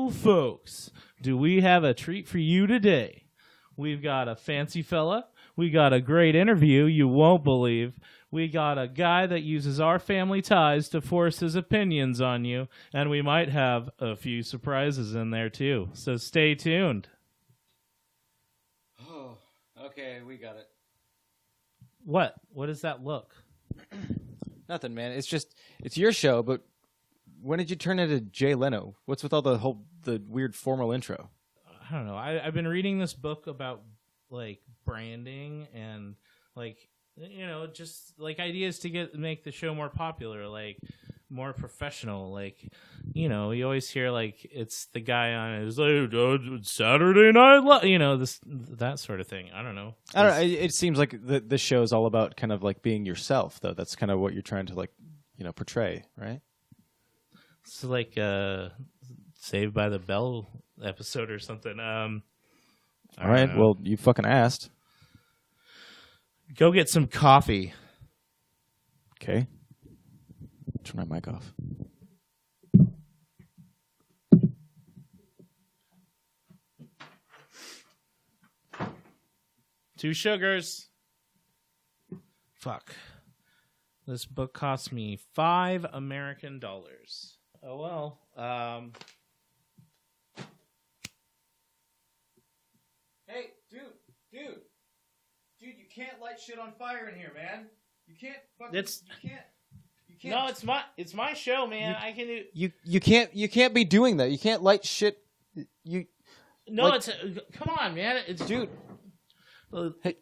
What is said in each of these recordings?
Oh, folks, do we have a treat for you today? We've got a fancy fella. We got a great interview you won't believe. We got a guy that uses our family ties to force his opinions on you. And we might have a few surprises in there, too. So stay tuned. Oh, okay, we got it. What? What does that look? Nothing, man. It's your show, but when did you turn into Jay Leno? What's with all the weird formal intro? I don't know. I've been reading this book about like branding and like, you know, just like ideas to make the show more popular, like more professional. Like, you know, you always hear like it's the guy on his like Saturday Night, you know, that sort of thing. I don't know. It seems like this show is all about kind of like being yourself, though. That's kind of what you're trying to like, you know, portray, right? It's like Saved by the Bell episode or something. All right. Well, you fucking asked. Go get some coffee. Okay. Turn my mic off. Two sugars. Fuck. This book cost me $5 American. Oh well. Hey, dude, you can't light shit on fire in here, man. You can't fucking. You can't. No, it's my show, man. I can do. You can't be doing that. You can't light shit. No, like, come on, man. It's dude. Hey,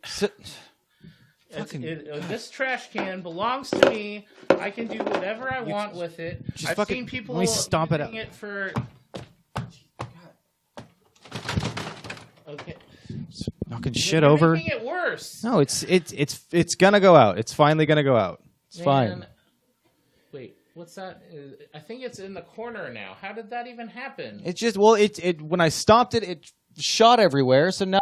this trash can belongs to me. I can do whatever I want with it. I've seen people stomp using it for. Okay. Knocking shit over. Making it worse. No, it's gonna go out. It's finally gonna go out. It's fine. Wait, what's that? I think it's in the corner now. How did that even happen? It's just it when I stomped it, it shot everywhere. So now.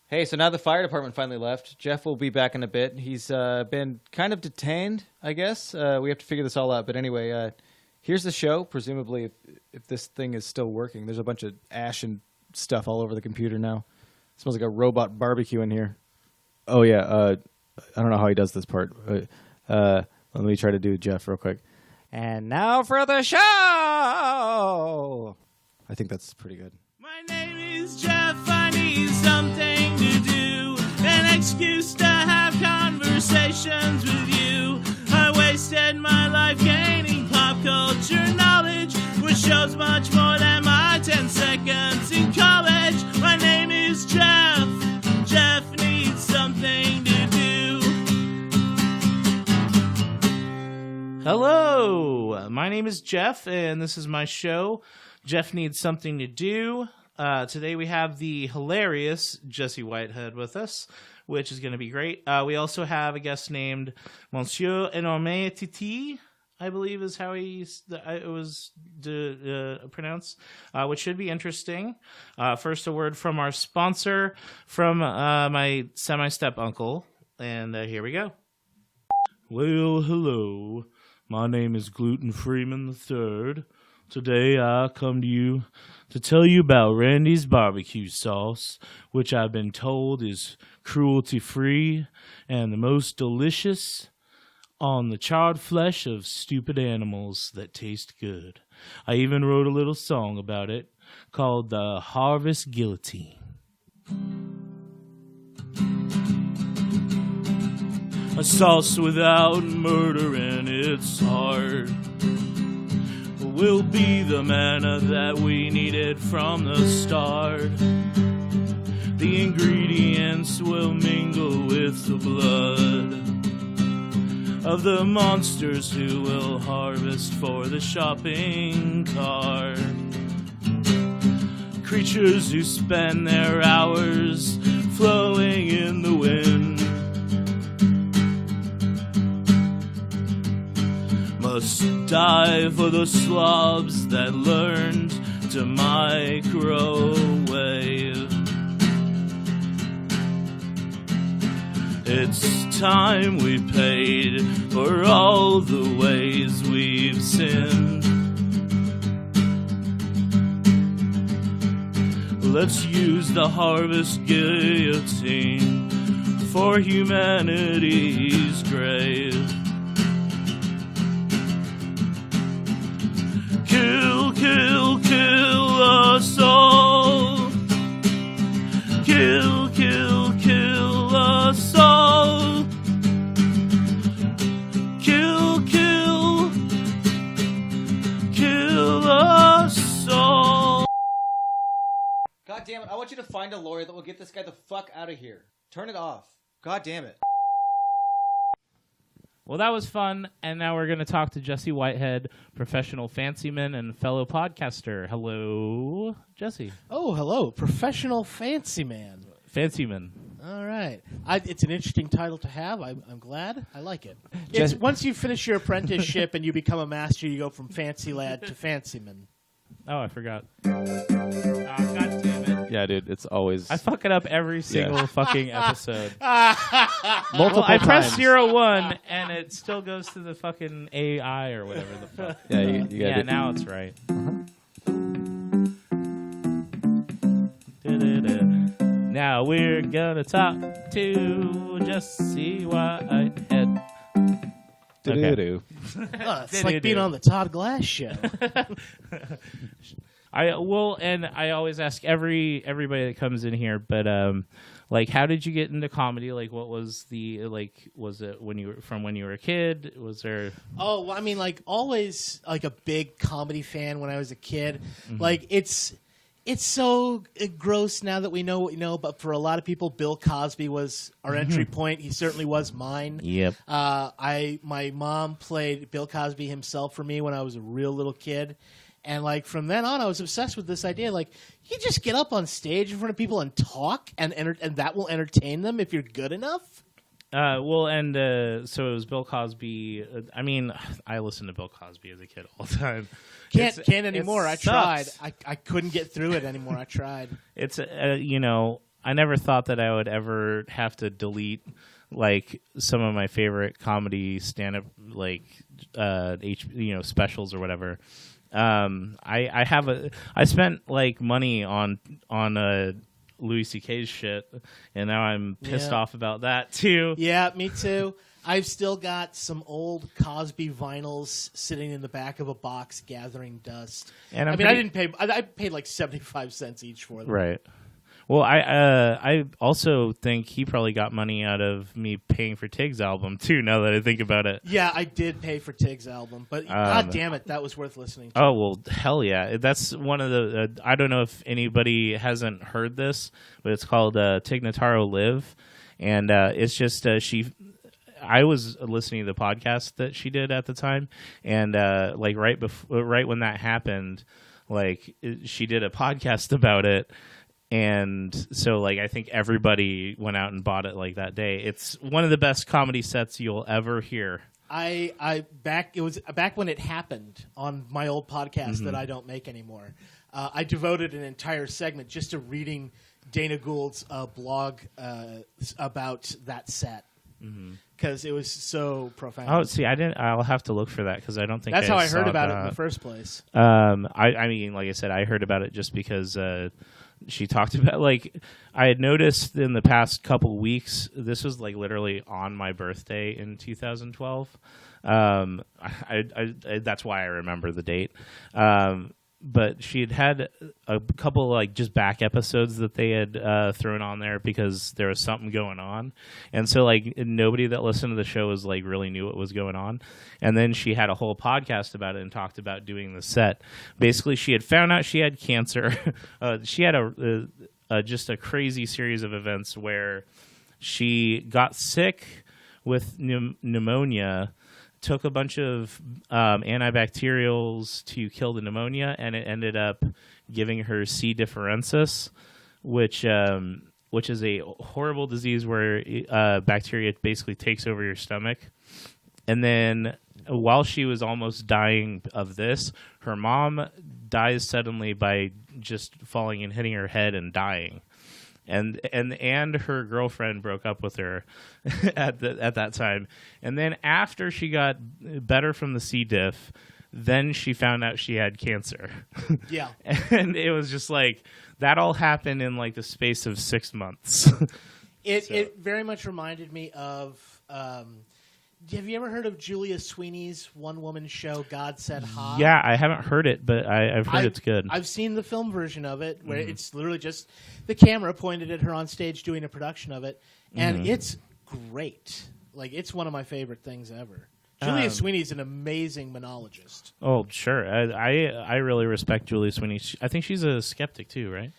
Hey, so now the fire department finally left. Geoff will be back in a bit. He's been kind of detained, I guess. We have to figure this all out. But anyway, here's the show. Presumably, if this thing is still working. There's a bunch of ash and stuff all over the computer now. It smells like a robot barbecue in here. Oh, yeah. I don't know how he does this part. Let me try to do Geoff real quick. And now for the show! I think that's pretty good. My name is Geoff. I need something to do, an excuse to have conversations with you. I wasted my life gaining pop culture knowledge, which shows much more than my 10 seconds in college. My name is Geoff. Geoff needs something to do. Hello, my name is Geoff, and this is my show. Geoff needs something to do. Today we have the hilarious Jesse Whitehead with us, which is going to be great. We also have a guest named Monsieur Enorme Titi, I believe is how it was pronounced, which should be interesting. First, a word from our sponsor, from my semi-step-uncle, and here we go. Well, hello. My name is Gluten Freeman III. Today I come to you to tell you about Randy's barbecue sauce, which I've been told is cruelty-free and the most delicious on the charred flesh of stupid animals that taste good. I even wrote a little song about it called The Harvest Guillotine. A sauce without murder in its heart will be the manna that we needed from the start. The ingredients will mingle with the blood of the monsters who will harvest for the shopping cart. Creatures who spend their hours flowing in the wind must die for the slobs that learned to a microwave. It's time we paid for all the ways we've sinned. Let's use the harvest guillotine for humanity's grave. Kill, kill, kill us all. Kill, kill, kill us all. Kill, kill, kill us all. God damn it, I want you to find a lawyer that will get this guy the fuck out of here. Turn it off. God damn it. Well, that was fun, and now we're going to talk to Jesse Whitehead, professional fancyman and fellow podcaster. Hello, Jesse. Oh, hello, professional fancy man. Fancyman. All right. It's an interesting title to have. I'm glad. I like it. It's, once you finish your apprenticeship and you become a master, you go from fancy lad to fancyman. Oh, I forgot. Oh, God damn it. Yeah, dude, it's always... I fuck it up every single fucking episode. multiple I press times. 01, and it still goes to the fucking AI or whatever the fuck. Yeah, you gotta Yeah, do- now it's right. Now we're gonna talk to Jesse Whitehead. Do-do-do. It's like being on the Todd Glass show. I always ask everybody that comes in here, but like, how did you get into comedy? Like, what was was it when you were a kid? Was there? Oh, well, I mean, like, always like a big comedy fan when I was a kid. Mm-hmm. Like, it's so gross now that we know what we know, but for a lot of people, Bill Cosby was our entry point. He certainly was mine. Yep. My mom played Bill Cosby himself for me when I was a real little kid. And, like, from then on, I was obsessed with this idea. Like, you just get up on stage in front of people and talk, and that will entertain them if you're good enough. So it was Bill Cosby. I mean, I listened to Bill Cosby as a kid all the time. Can't anymore. I tried. sucks. I couldn't get through it anymore. I tried. It's I never thought that I would ever have to delete like some of my favorite comedy stand-up specials or whatever. I spent like money on Louis C.K.'s shit, and now I'm pissed off about that too. Yeah, me too. I've still got some old Cosby vinyls sitting in the back of a box gathering dust. And I didn't pay. I paid like 75 cents each for them. Right. Well, I also think he probably got money out of me paying for Tig's album too. Now that I think about it. Yeah, I did pay for Tig's album, but god damn it, that was worth listening to. Oh well, hell yeah! That's one of the. I don't know if anybody hasn't heard this, but it's called Tig Notaro Live, and it's just I was listening to the podcast that she did at the time, and right when that happened, she did a podcast about it. And so, I think everybody went out and bought it that day. It's one of the best comedy sets you'll ever hear. It was back when it happened on my old podcast that I don't make anymore. I devoted an entire segment just to reading Dana Gould's blog about that set because it was so profound. Oh, see, I didn't. I'll have to look for that because I don't think that's how I saw heard about that. it in the first place. I mean, like I said, I heard about it just because she talked about I had noticed in the past couple weeks. This was literally on my birthday in 2012. That's why I remember the date. But she had a couple just back episodes that they had thrown on there because there was something going on, and so nobody that listened to the show was really knew what was going on. And then she had a whole podcast about it and talked about doing the set. Basically, she had found out she had cancer. She had just a crazy series of events where she got sick with pneumonia. Took a bunch of antibacterials to kill the pneumonia, and it ended up giving her C. differentis, which is a horrible disease where bacteria basically takes over your stomach. And then while she was almost dying of this, her mom dies suddenly by just falling and hitting her head and dying. And her girlfriend broke up with her at that time. And then after she got better from the C. diff, then she found out she had cancer. Yeah. And it was just like, that all happened in like the space of 6 months. It very much reminded me of... have you ever heard of Julia Sweeney's one-woman show, God Said Ha? Yeah, I haven't heard it, but I've heard it's good. I've seen the film version of it, where it's literally just the camera pointed at her on stage doing a production of it, and it's great. Like, it's one of my favorite things ever. Julia Sweeney's an amazing monologist. Oh, sure. I really respect Julia Sweeney. I think she's a skeptic too, right?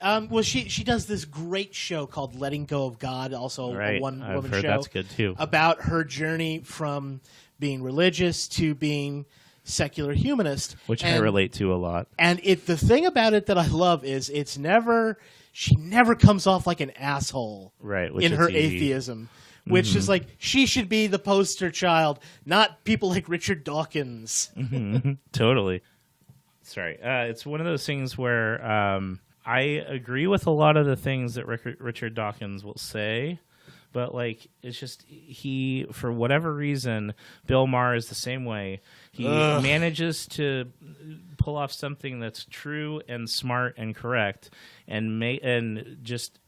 Well, she does this great show called Letting Go of God, also a one-woman I've heard show. That's good too. About her journey from being religious to being secular humanist, which I relate to a lot. And the thing about it that I love is she never comes off like an asshole, right? In her atheism. Which is like, she should be the poster child, not people like Richard Dawkins. Totally. Sorry. It's one of those things where I agree with a lot of the things that Richard Dawkins will say, but like, it's just, for whatever reason, Bill Maher is the same way. He manages to pull off something that's true and smart and correct and just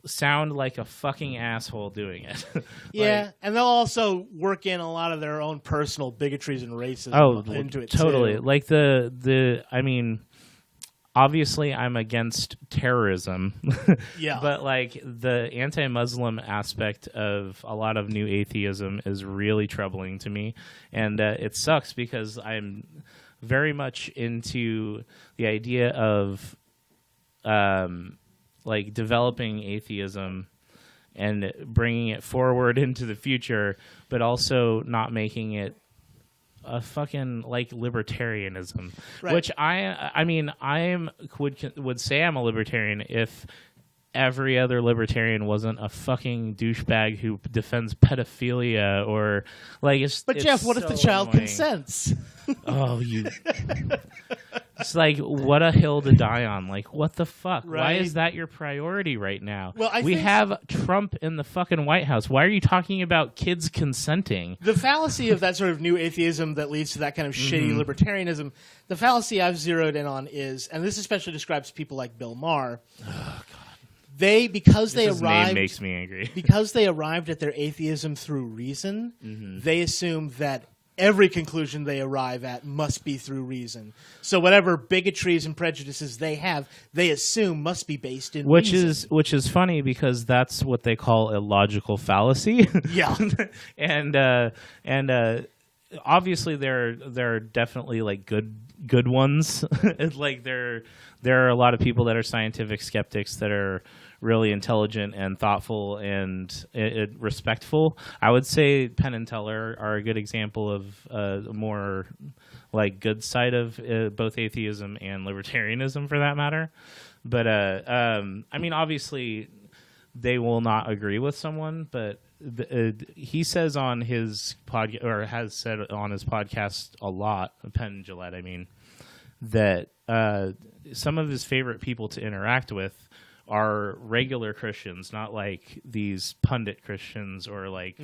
sound like a fucking asshole doing it. Yeah, and they'll also work in a lot of their own personal bigotries and racism into it totally. too. Like I mean, obviously I'm against terrorism. Yeah. But like the anti-Muslim aspect of a lot of new atheism is really troubling to me, and it sucks because I'm very much into the idea of like developing atheism and bringing it forward into the future, but also not making it a fucking like libertarianism, right. Which I mean, would say I'm a libertarian if every other libertarian wasn't a fucking douchebag who defends pedophilia or like. But Jeff, what if the child consents? Oh, you. It's like, what a hill to die on. Like, what the fuck? Right. Why is that your priority right now? Well, we have Trump in the fucking White House. Why are you talking about kids consenting? The fallacy of that sort of new atheism that leads to that kind of shitty libertarianism, the fallacy I've zeroed in on is, and this especially describes people like Bill Maher, because they arrived, name makes me angry. Because they arrived at their atheism through reason, they assume that every conclusion they arrive at must be through reason. So whatever bigotries and prejudices they have, they assume must be based in reason. Which is funny because that's what they call a logical fallacy. Yeah. and obviously there are definitely like good ones. Like there are a lot of people that are scientific skeptics that are really intelligent and thoughtful and respectful. I would say Penn and Teller are a good example of more like good side of both atheism and libertarianism, for that matter. But I mean, obviously, they will not agree with someone. But he says on his podcast, or has said on his podcast a lot, Penn and Gillette, I mean, that some of his favorite people to interact with are regular Christians, not like these pundit Christians or like,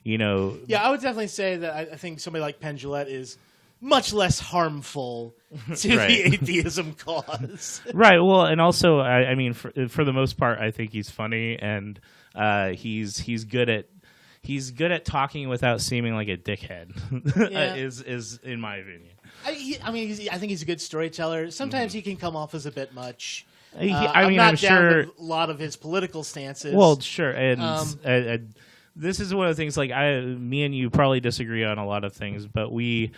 you know. Yeah, I would definitely say that I think somebody like Penn Jillette is much less harmful to the atheism cause. Right. Well, and also, I mean, for the most part, I think he's funny and he's good at talking without seeming like a dickhead. Yeah. is in my opinion. I mean, I think he's a good storyteller. Sometimes he can come off as a bit much. I'm sure with a lot of his political stances. Well, sure, and this is one of the things. Like me and you probably disagree on a lot of things, but we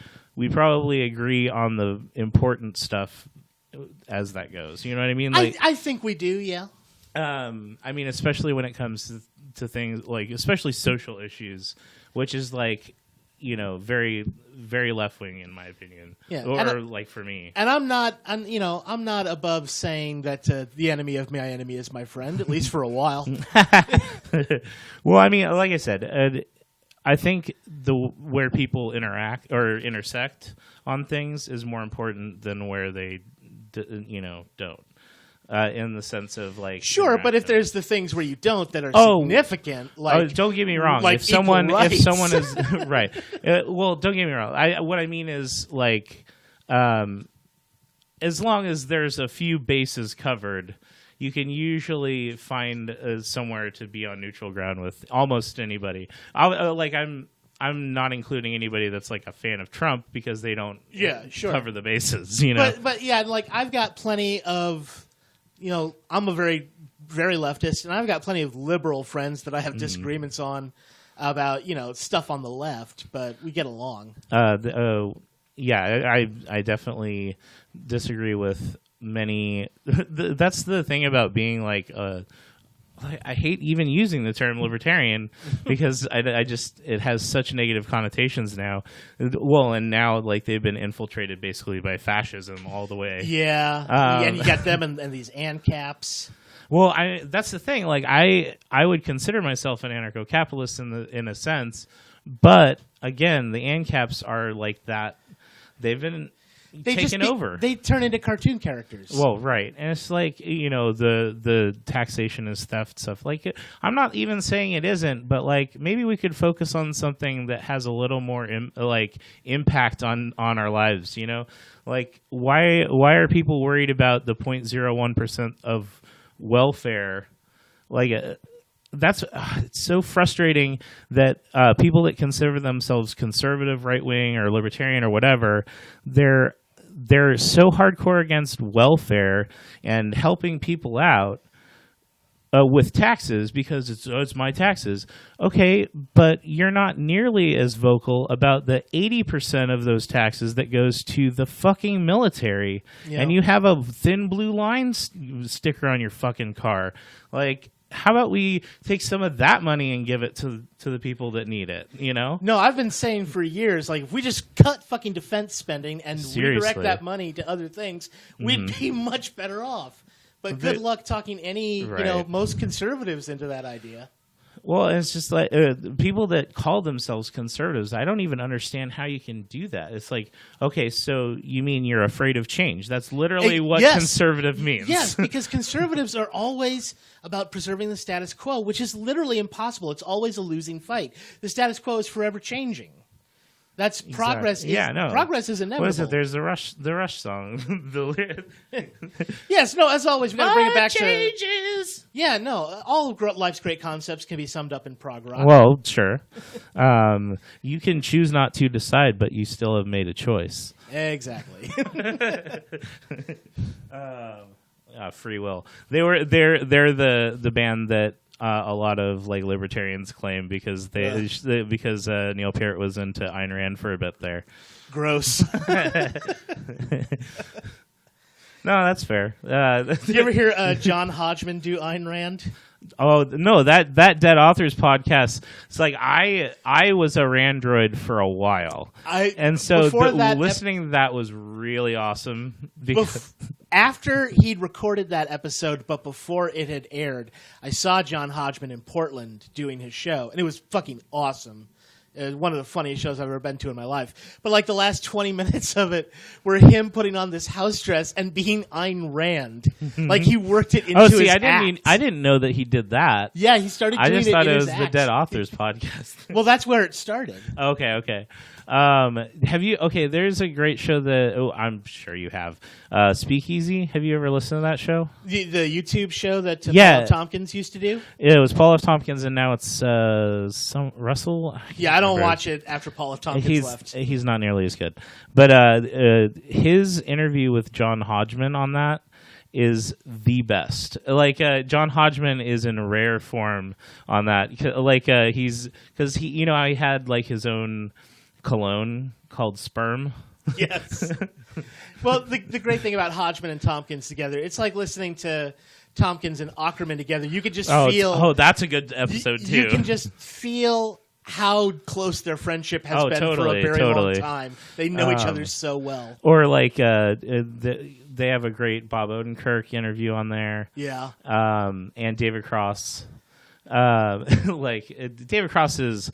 probably agree on the important stuff as that goes. You know what I mean? Like, I think we do. Yeah. I mean, especially when it comes to things like, especially social issues, which is like, you know, very, very left wing in my opinion. Yeah. Or like for me. And I'm not above saying that the enemy of my enemy is my friend, at least for a while. Well, I mean, like I said, I think where people interact or intersect on things is more important than where they, don't. In the sense of like, sure, but if there's the things where you don't that are significant, like don't get me wrong, like if someone is right, well, don't get me wrong. What I mean is like, as long as there's a few bases covered, you can usually find somewhere to be on neutral ground with almost anybody. I'm not including anybody that's like a fan of Trump because they don't cover the bases, But yeah, like I've got plenty of, I'm a very, very leftist, and I've got plenty of liberal friends that I have disagreements on about, stuff on the left, but we get along. Yeah, I definitely disagree with many. That's the thing about being like I hate even using the term libertarian because I just it has such negative connotations now. Well, and now like they've been infiltrated basically by fascism all the way. Yeah, and you got them and these ANCAPs. Well, that's the thing. Like I would consider myself an anarcho-capitalist in a sense, but again, the ANCAPs are like that. They've been taken over. They turn into cartoon characters. Well, right, and it's like the taxation is theft stuff. Like I'm not even saying it isn't, but like maybe we could focus on something that has a little more impact on our lives. Like why are people worried about the 0.01% of welfare? Like that's it's so frustrating that people that consider themselves conservative, right wing, or libertarian or whatever, they're so hardcore against welfare and helping people out with taxes because it's my taxes. Okay, but you're not nearly as vocal about the 80% of those taxes that goes to the fucking military, and you have a thin blue line sticker on your fucking car. Like, how about we take some of that money and give it to the people that need it, No, I've been saying for years, like, if we just cut fucking defense spending and redirect that money to other things, we'd be much better off. But good luck talking any, most conservatives into that idea. Well, it's just like people that call themselves conservatives, I don't even understand how you can do that. It's like, okay, so you mean you're afraid of change. That's literally what conservative means. Yes, because conservatives are always about preserving the status quo, which is literally impossible. It's always a losing fight. The status quo is forever changing. That's progress. Exactly. Progress is inevitable. What is it? There's the Rush song. Yes, no. As always, we got to bring it back changes. to. Yeah, no. All of life's great concepts can be summed up in prog rock. Well, sure. You can choose not to decide, but you still have made a choice. Exactly. Free will. They're the band that. A lot of like libertarians claim because because Neil Peart was into Ayn Rand for a bit there. Gross. No, that's fair. Did you ever hear John Hodgman do Ayn Rand? Oh no, that Dead Authors podcast. It's like I was a Randroid for a while, and so listening to that was really awesome because. After he'd recorded that episode, but before it had aired, I saw John Hodgman in Portland doing his show, and it was fucking awesome. It was one of the funniest shows I've ever been to in my life. But like the last 20 minutes of it were him putting on this house dress and being Ayn Rand. Like he worked it into his act. I didn't know that he did that. Yeah, he started doing it in his act. I just thought it was the Dead Authors podcast. Well, that's where it started. Okay. Have you? Okay, there's a great show that I'm sure you have. Speakeasy. Have you ever listened to that show? The YouTube show that Paul F. Tompkins used to do. It was Paul F. Tompkins, and now it's Russell. I don't watch it after Paul F. Tompkins left. He's not nearly as good, but his interview with John Hodgman on that is the best. Like John Hodgman is in rare form on that. Like he had like his own cologne called Sperm. Yes. Well, the great thing about Hodgman and Tompkins together, it's like listening to Tompkins and Ackerman together. You could just feel. Oh, that's a good episode too. You can just feel how close their friendship has been for a very long time. They know each other so well. Or like they have a great Bob Odenkirk interview on there. Yeah. And David Cross. David Cross is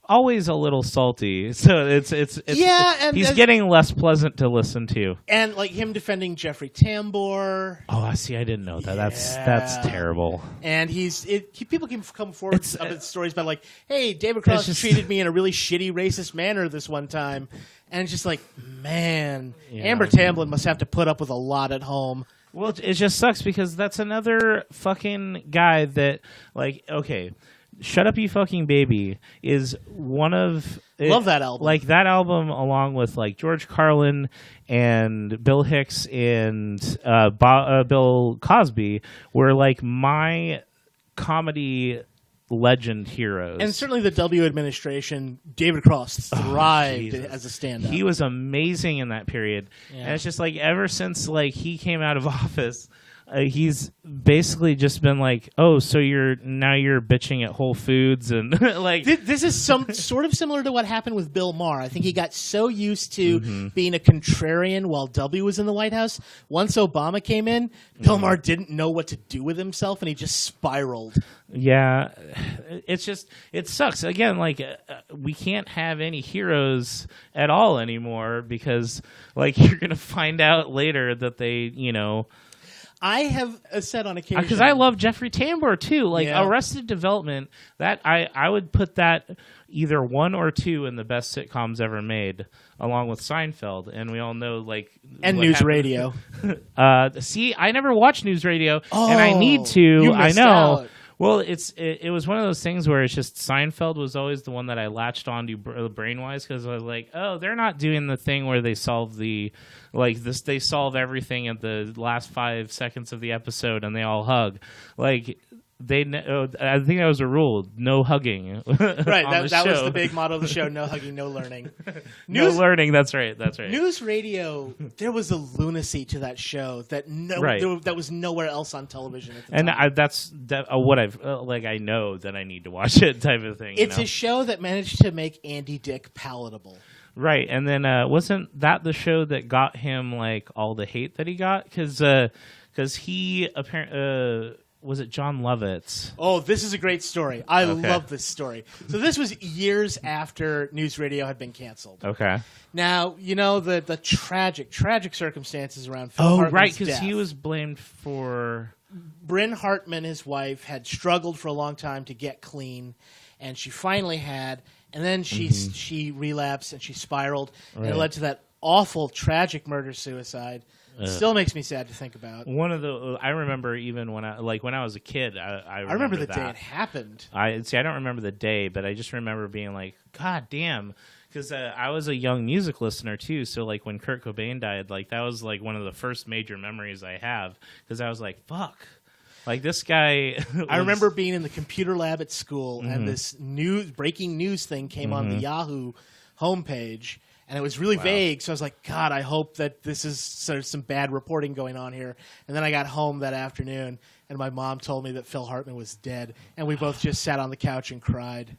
always a little salty. So it's Yeah, and he's getting less pleasant to listen to. And like him defending Jeffrey Tambor. Oh, I see. I didn't know that. Yeah. That's terrible. And people can come forward with stories about like, hey, David Cross treated me in a really shitty, racist manner this one time, and it's just like, man, Amber Tamblyn must have to put up with a lot at home. Well, it just sucks because that's another fucking guy that, like, okay, Shut Up You Fucking Baby is one of... Love that album. Like, that album along with, like, George Carlin and Bill Hicks and Bill Cosby were, like, my comedy legend heroes. And certainly the W administration, David Cross thrived as a stand-up. He was amazing in that period. Yeah. And it's just like ever since like he came out of office, he's basically just been like, oh, so you're bitching at Whole Foods and like this is some sort of similar to what happened with Bill Maher. I think he got so used to being a contrarian while W was in the White House. Once Obama came in, Bill Maher didn't know what to do with himself, and he just spiraled. Yeah, it sucks. Again, like we can't have any heroes at all anymore because like you're gonna find out later that they, I have said on occasion because I love Jeffrey Tambor too. Like Yeah. Arrested Development, that I would put that either 1 or 2 in the best sitcoms ever made, along with Seinfeld. And we all know like and what News happened. Radio. See, I never watched News Radio, and I need to. You I missed know. out. Well, it was one of those things where it's just Seinfeld was always the one that I latched onto brain-wise because I was like, oh, they're not doing the thing where they solve they solve everything at the last 5 seconds of the episode and they all hug. Like I think that was a rule: no hugging. Right, that was the big motto of the show: no hugging, no learning. No learning. That's right. News Radio. There was a lunacy to that show that that was nowhere else on television at the time. And that's what I've I know that I need to watch it type of thing. It's a show that managed to make Andy Dick palatable. Right, and then wasn't that the show that got him like all the hate that he got? Because he apparently. Was it John Lovitz? Oh, this is a great story. I love this story. So this was years after News Radio had been canceled. Okay. Now, the tragic circumstances around Phil Hartman's right, because death. he was blamed for... Bryn Hartman, his wife, had struggled for a long time to get clean, and she finally had, and then she relapsed and she spiraled, and it led to that awful, tragic murder-suicide. Still makes me sad to think about. One of the I remember even when I was a kid, I remember the that. day it happened. I don't remember the day, but I just remember being like, God damn, because I was a young music listener too. So like when Kurt Cobain died, like that was like one of the first major memories I have because I was like, fuck. Like this guy. I remember being in the computer lab at school, and this breaking news thing came on the Yahoo homepage. And it was really vague, so I was like, God, I hope that this is sort of some bad reporting going on here. And then I got home that afternoon, and my mom told me that Phil Hartman was dead. And we both just sat on the couch and cried.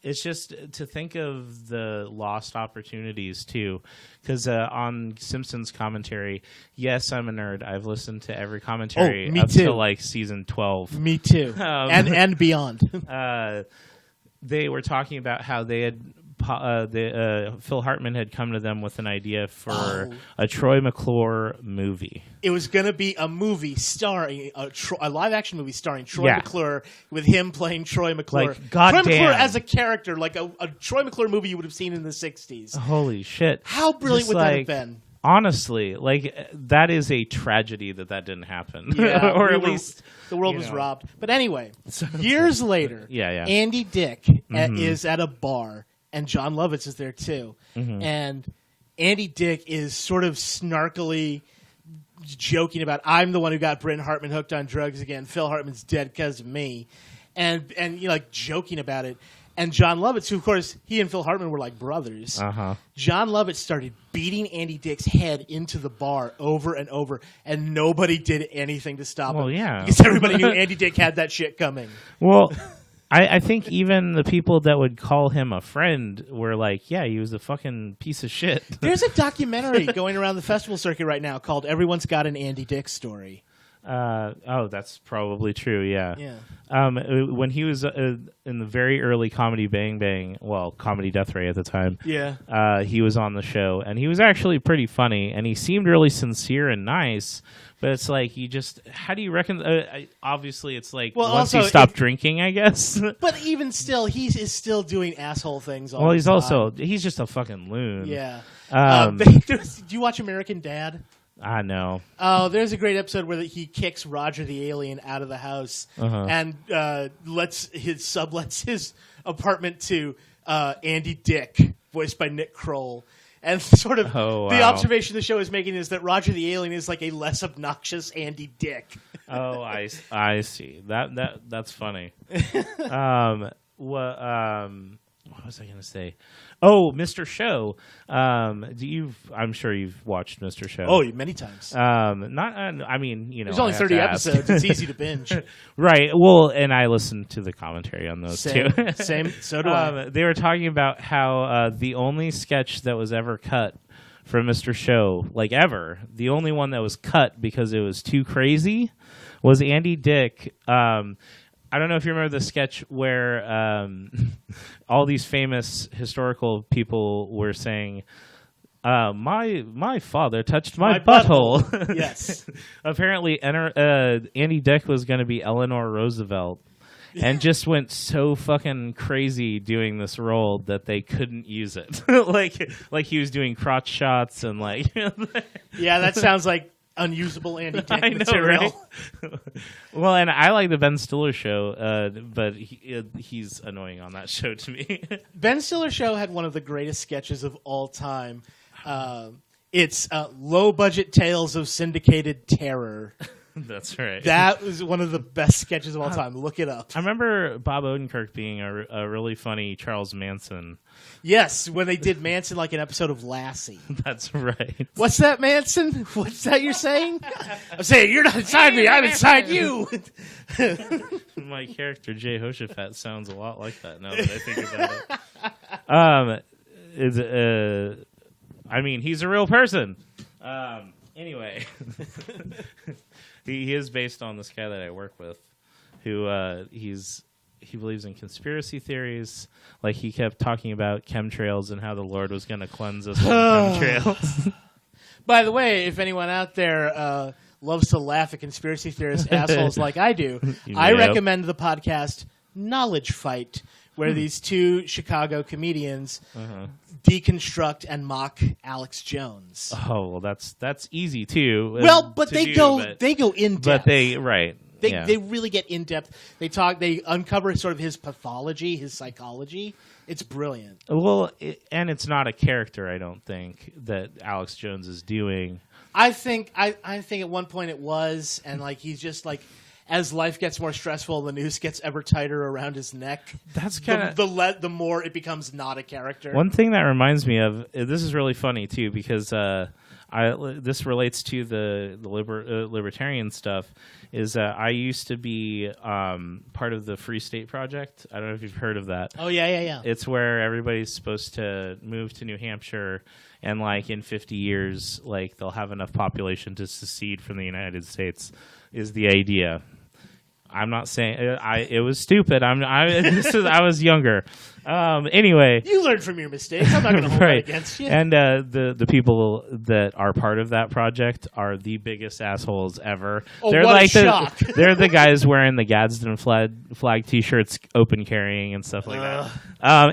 It's just to think of the lost opportunities, too. Because on Simpsons commentary, yes, I'm a nerd. I've listened to every commentary up to like season 12. Me too. And beyond. They were talking about how they had... Phil Hartman had come to them with an idea for a Troy McClure movie. It was going to be a movie starring a live-action movie starring Troy McClure, with him playing Troy McClure. Like, goddamn. Troy McClure as a character, like a Troy McClure movie you would have seen in the 60s. Holy shit. How brilliant would that have been? Honestly, like that is a tragedy that didn't happen. Yeah, or at least the world was robbed. But anyway, years later, Andy Dick is at a bar. And John Lovitz is there, too. And Andy Dick is sort of snarkily joking about, I'm the one who got Bryn Hartman hooked on drugs again. Phil Hartman's dead because of me. And joking about it. And John Lovitz, who, of course, he and Phil Hartman were like brothers. John Lovitz started beating Andy Dick's head into the bar over and over. And nobody did anything to stop him. Well, yeah. Because everybody knew Andy Dick had that shit coming. Well... I think even the people that would call him a friend were like, yeah, he was a fucking piece of shit. There's a documentary going around the festival circuit right now called Everyone's Got an Andy Dick Story. That's probably true. Yeah. Yeah. When he was in the very early Comedy Bang Bang, Comedy Death Ray at the time. Yeah. He was on the show, and he was actually pretty funny, and he seemed really sincere and nice. But it's like how do you reckon? Obviously, it's like once he stopped drinking, I guess. But even still, he is still doing asshole things. He's just a fucking loon. Yeah. Do you watch American Dad? I know. Oh, there's a great episode where he kicks Roger the alien out of the house and sublets his apartment to Andy Dick, voiced by Nick Kroll. And sort of the observation the show is making is that Roger the alien is like a less obnoxious Andy Dick. I see. That's funny. What was I going to say? Oh, Mr. Show. I'm sure you've watched Mr. Show. Oh, many times. There's only 30 episodes. It's easy to binge. Right. Well, and I listened to the commentary on those too. Same. So do I. They were talking about how the only sketch that was ever cut from Mr. Show, like ever, the only one that was cut because it was too crazy, was Andy Dick. I don't know if you remember the sketch where all these famous historical people were saying, my father touched my butthole. Yes. Apparently, Andy Dick was going to be Eleanor Roosevelt and just went so fucking crazy doing this role that they couldn't use it. like he was doing crotch shots and like... Yeah, that sounds like unusable Andy Dick Right? material. Well, and I like the Ben Stiller show, but he's annoying on that show to me. Ben Stiller show had one of the greatest sketches of all time. It's low-budget tales of syndicated terror. That's right. That was one of the best sketches of all time. Look it up. I remember Bob Odenkirk being a really funny Charles Manson. Yes, when they did Manson like an episode of Lassie. That's right. What's that, Manson? What's that you're saying? I'm saying you're not inside me. I'm inside you. My character, Jay Hoshaphat, sounds a lot like that now that I think about it. He's a real person. Anyway, he is based on this guy that I work with, who he believes in conspiracy theories. Like he kept talking about chemtrails and how the Lord was going to cleanse us from chemtrails. By the way, if anyone out there loves to laugh at conspiracy theorist assholes like I do, I recommend the podcast Knowledge Fight, where these two Chicago comedians deconstruct and mock Alex Jones. Oh, well, that's easy too. Well, but they go in depth. But they really get in depth. They uncover sort of his pathology, his psychology. It's brilliant. Well, and it's not a character, I don't think, that Alex Jones is doing. I think at one point it was, and like he's just like, as life gets more stressful, the noose gets ever tighter around his neck. That's kind of the more it becomes not a character. One thing that reminds me of this is really funny too, because this relates to the libertarian stuff. Is I used to be part of the Free State Project. I don't know if you've heard of that. Oh yeah. It's where everybody's supposed to move to New Hampshire, and like in 50 years, like they'll have enough population to secede from the United States. Is the idea. I'm not saying it was stupid. I was younger. Anyway, you learned from your mistakes. I'm not going to hold that against you. And the people that are part of that project are the biggest assholes ever. Oh, they're what like a shock. They're the guys wearing the Gadsden flag T-shirts, open carrying and stuff like that.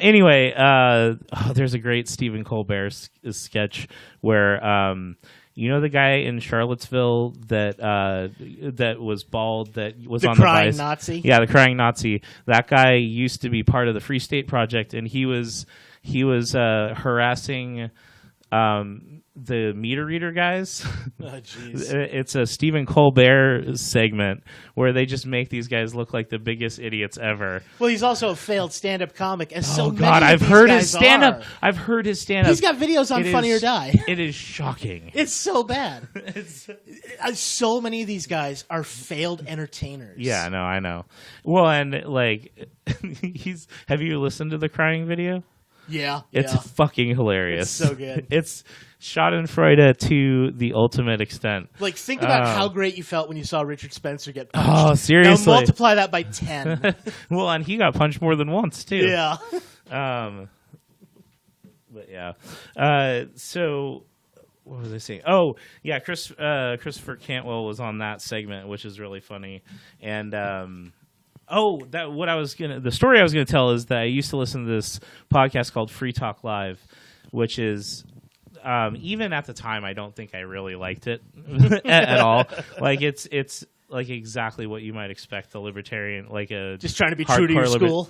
Anyway, there's a great Stephen Colbert sketch where. You know the guy in Charlottesville that was bald, that was on the crying Nazi? Yeah, the crying Nazi. That guy used to be part of the Free State Project, and he was harassing the meter reader guys. Oh, jeez. It's a Stephen Colbert segment where they just make these guys look like the biggest idiots ever. Well, he's also a failed stand-up comic, as so many God, of I've these heard guys his stand-up. are. I've heard his stand-up. He's got videos on Funny or Die. It is shocking. It's so bad. So many of these guys are failed entertainers. Yeah, I know. Well, and like, have you listened to the crying video? Yeah, It's yeah. fucking hilarious. It's so good. It's Schadenfreude to the ultimate extent. Like, think about how great you felt when you saw Richard Spencer get punched. Oh, seriously. Now multiply that by 10. Well, and he got punched more than once too. Yeah. But yeah. So what was I saying? Oh, yeah. Christopher Cantwell was on that segment, which is really funny. And the story I was gonna tell is that I used to listen to this podcast called Free Talk Live, which is even at the time I don't think I really liked it at all. Like it's like exactly what you might expect a libertarian, like a Just trying to be true to your school.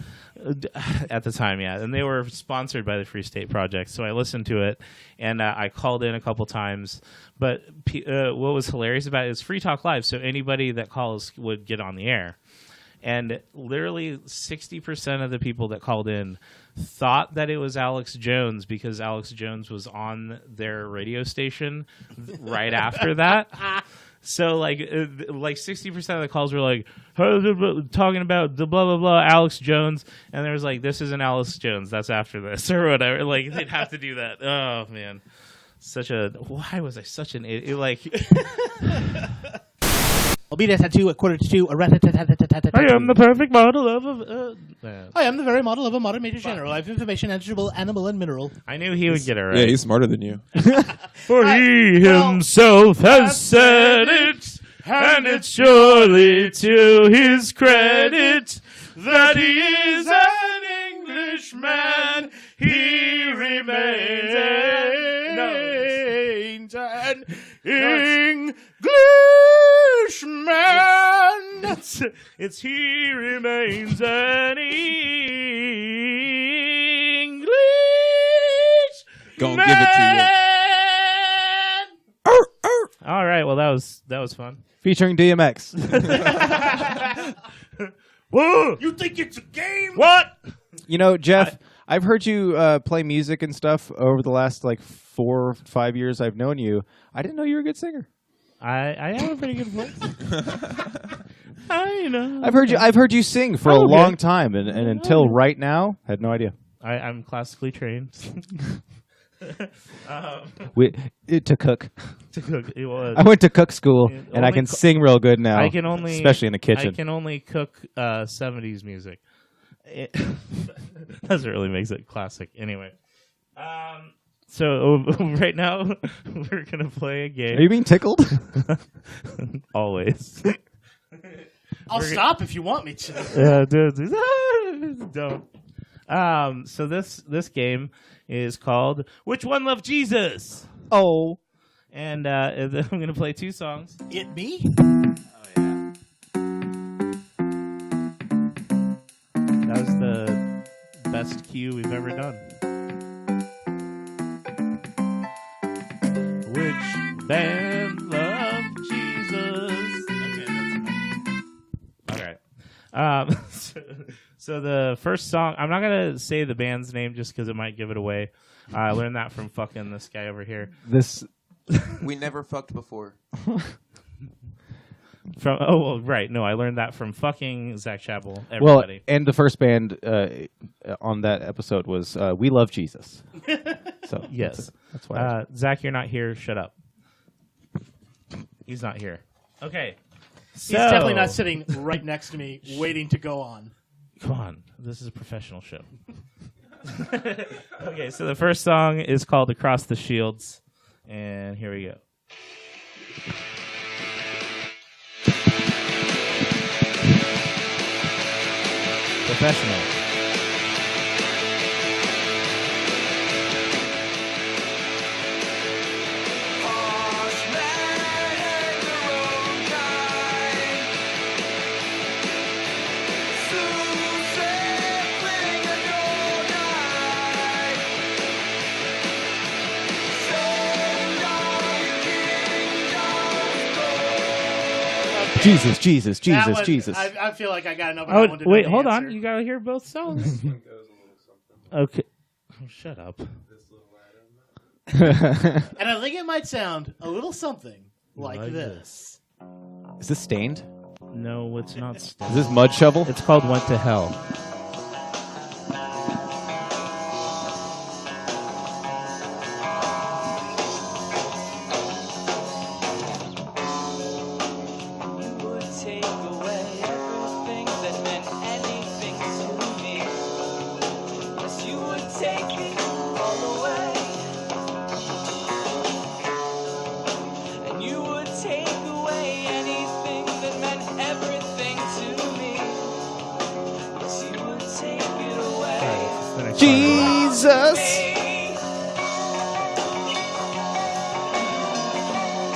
At the time, yeah. And they were sponsored by the Free State Project, so I listened to it, and I called in a couple times. But what was hilarious about it is Free Talk Live, so anybody that calls would get on the air. And literally 60% of the people that called in thought that it was Alex Jones because Alex Jones was on their radio station right after that. So like 60% of the calls were like talking about the blah blah blah Alex Jones, and there was like, this isn't Alex Jones, that's after this or whatever. Like they'd have to do that. Oh man, why was I such an idiot? Like. I'll be there at 2, 1:45, I am the perfect model of I am the very model of a modern major general. I have information, eligible, animal, and mineral. I knew he would get it right. Yeah, he's smarter than you. For he himself has said it, and it's surely to his credit that he is an Englishman. He remains an Englishman. It's he remains an English. Gonna give it to you. All right, well that was fun. Featuring DMX. Whoa! You think it's a game? What? You know, Geoff, I've heard you play music and stuff over the last 4 or 5 years I've known you. I didn't know you were a good singer. I have a pretty good voice. I know. I've heard you sing for a long time, and until right now, had no idea. I'm classically trained. To cook. To cook. I went to cook school, and I only can sing real good now. I can only, especially in the kitchen. I can only cook 70s music. It doesn't really make it classic. Anyway. So right now we're gonna play a game. Are you being tickled? Always. I'll stop if you want me to. Yeah, don't. So this game is called Which One Loved Jesus? Oh. And I'm gonna play 2 songs. It me? That was the best cue we've ever done. Which band loved Jesus? Okay, that's enough. All right. So the first song, I'm not gonna say the band's name just because it might give it away. I learned that from fucking this guy over here. We never fucked before. Right. No, I learned that from fucking Zach Chappell. Everybody. Well, and the first band on that episode was We Love Jesus. So yes, that's why. Zach, you're not here. Shut up. He's not here. Okay. So, He's definitely not sitting right next to me, waiting to go on. Come on, this is a professional show. Okay, so the first song is called "Across the Shields," and here we go. Professional. Jesus. That one, Jesus. I feel like I got enough. Oh, One to know wait, the hold answer. on. You gotta hear both songs. Okay. Oh, shut up. And I think it might sound a little something like this. Is this Stained? No, it's not. Is this Mud Shovel? It's called "Went to Hell."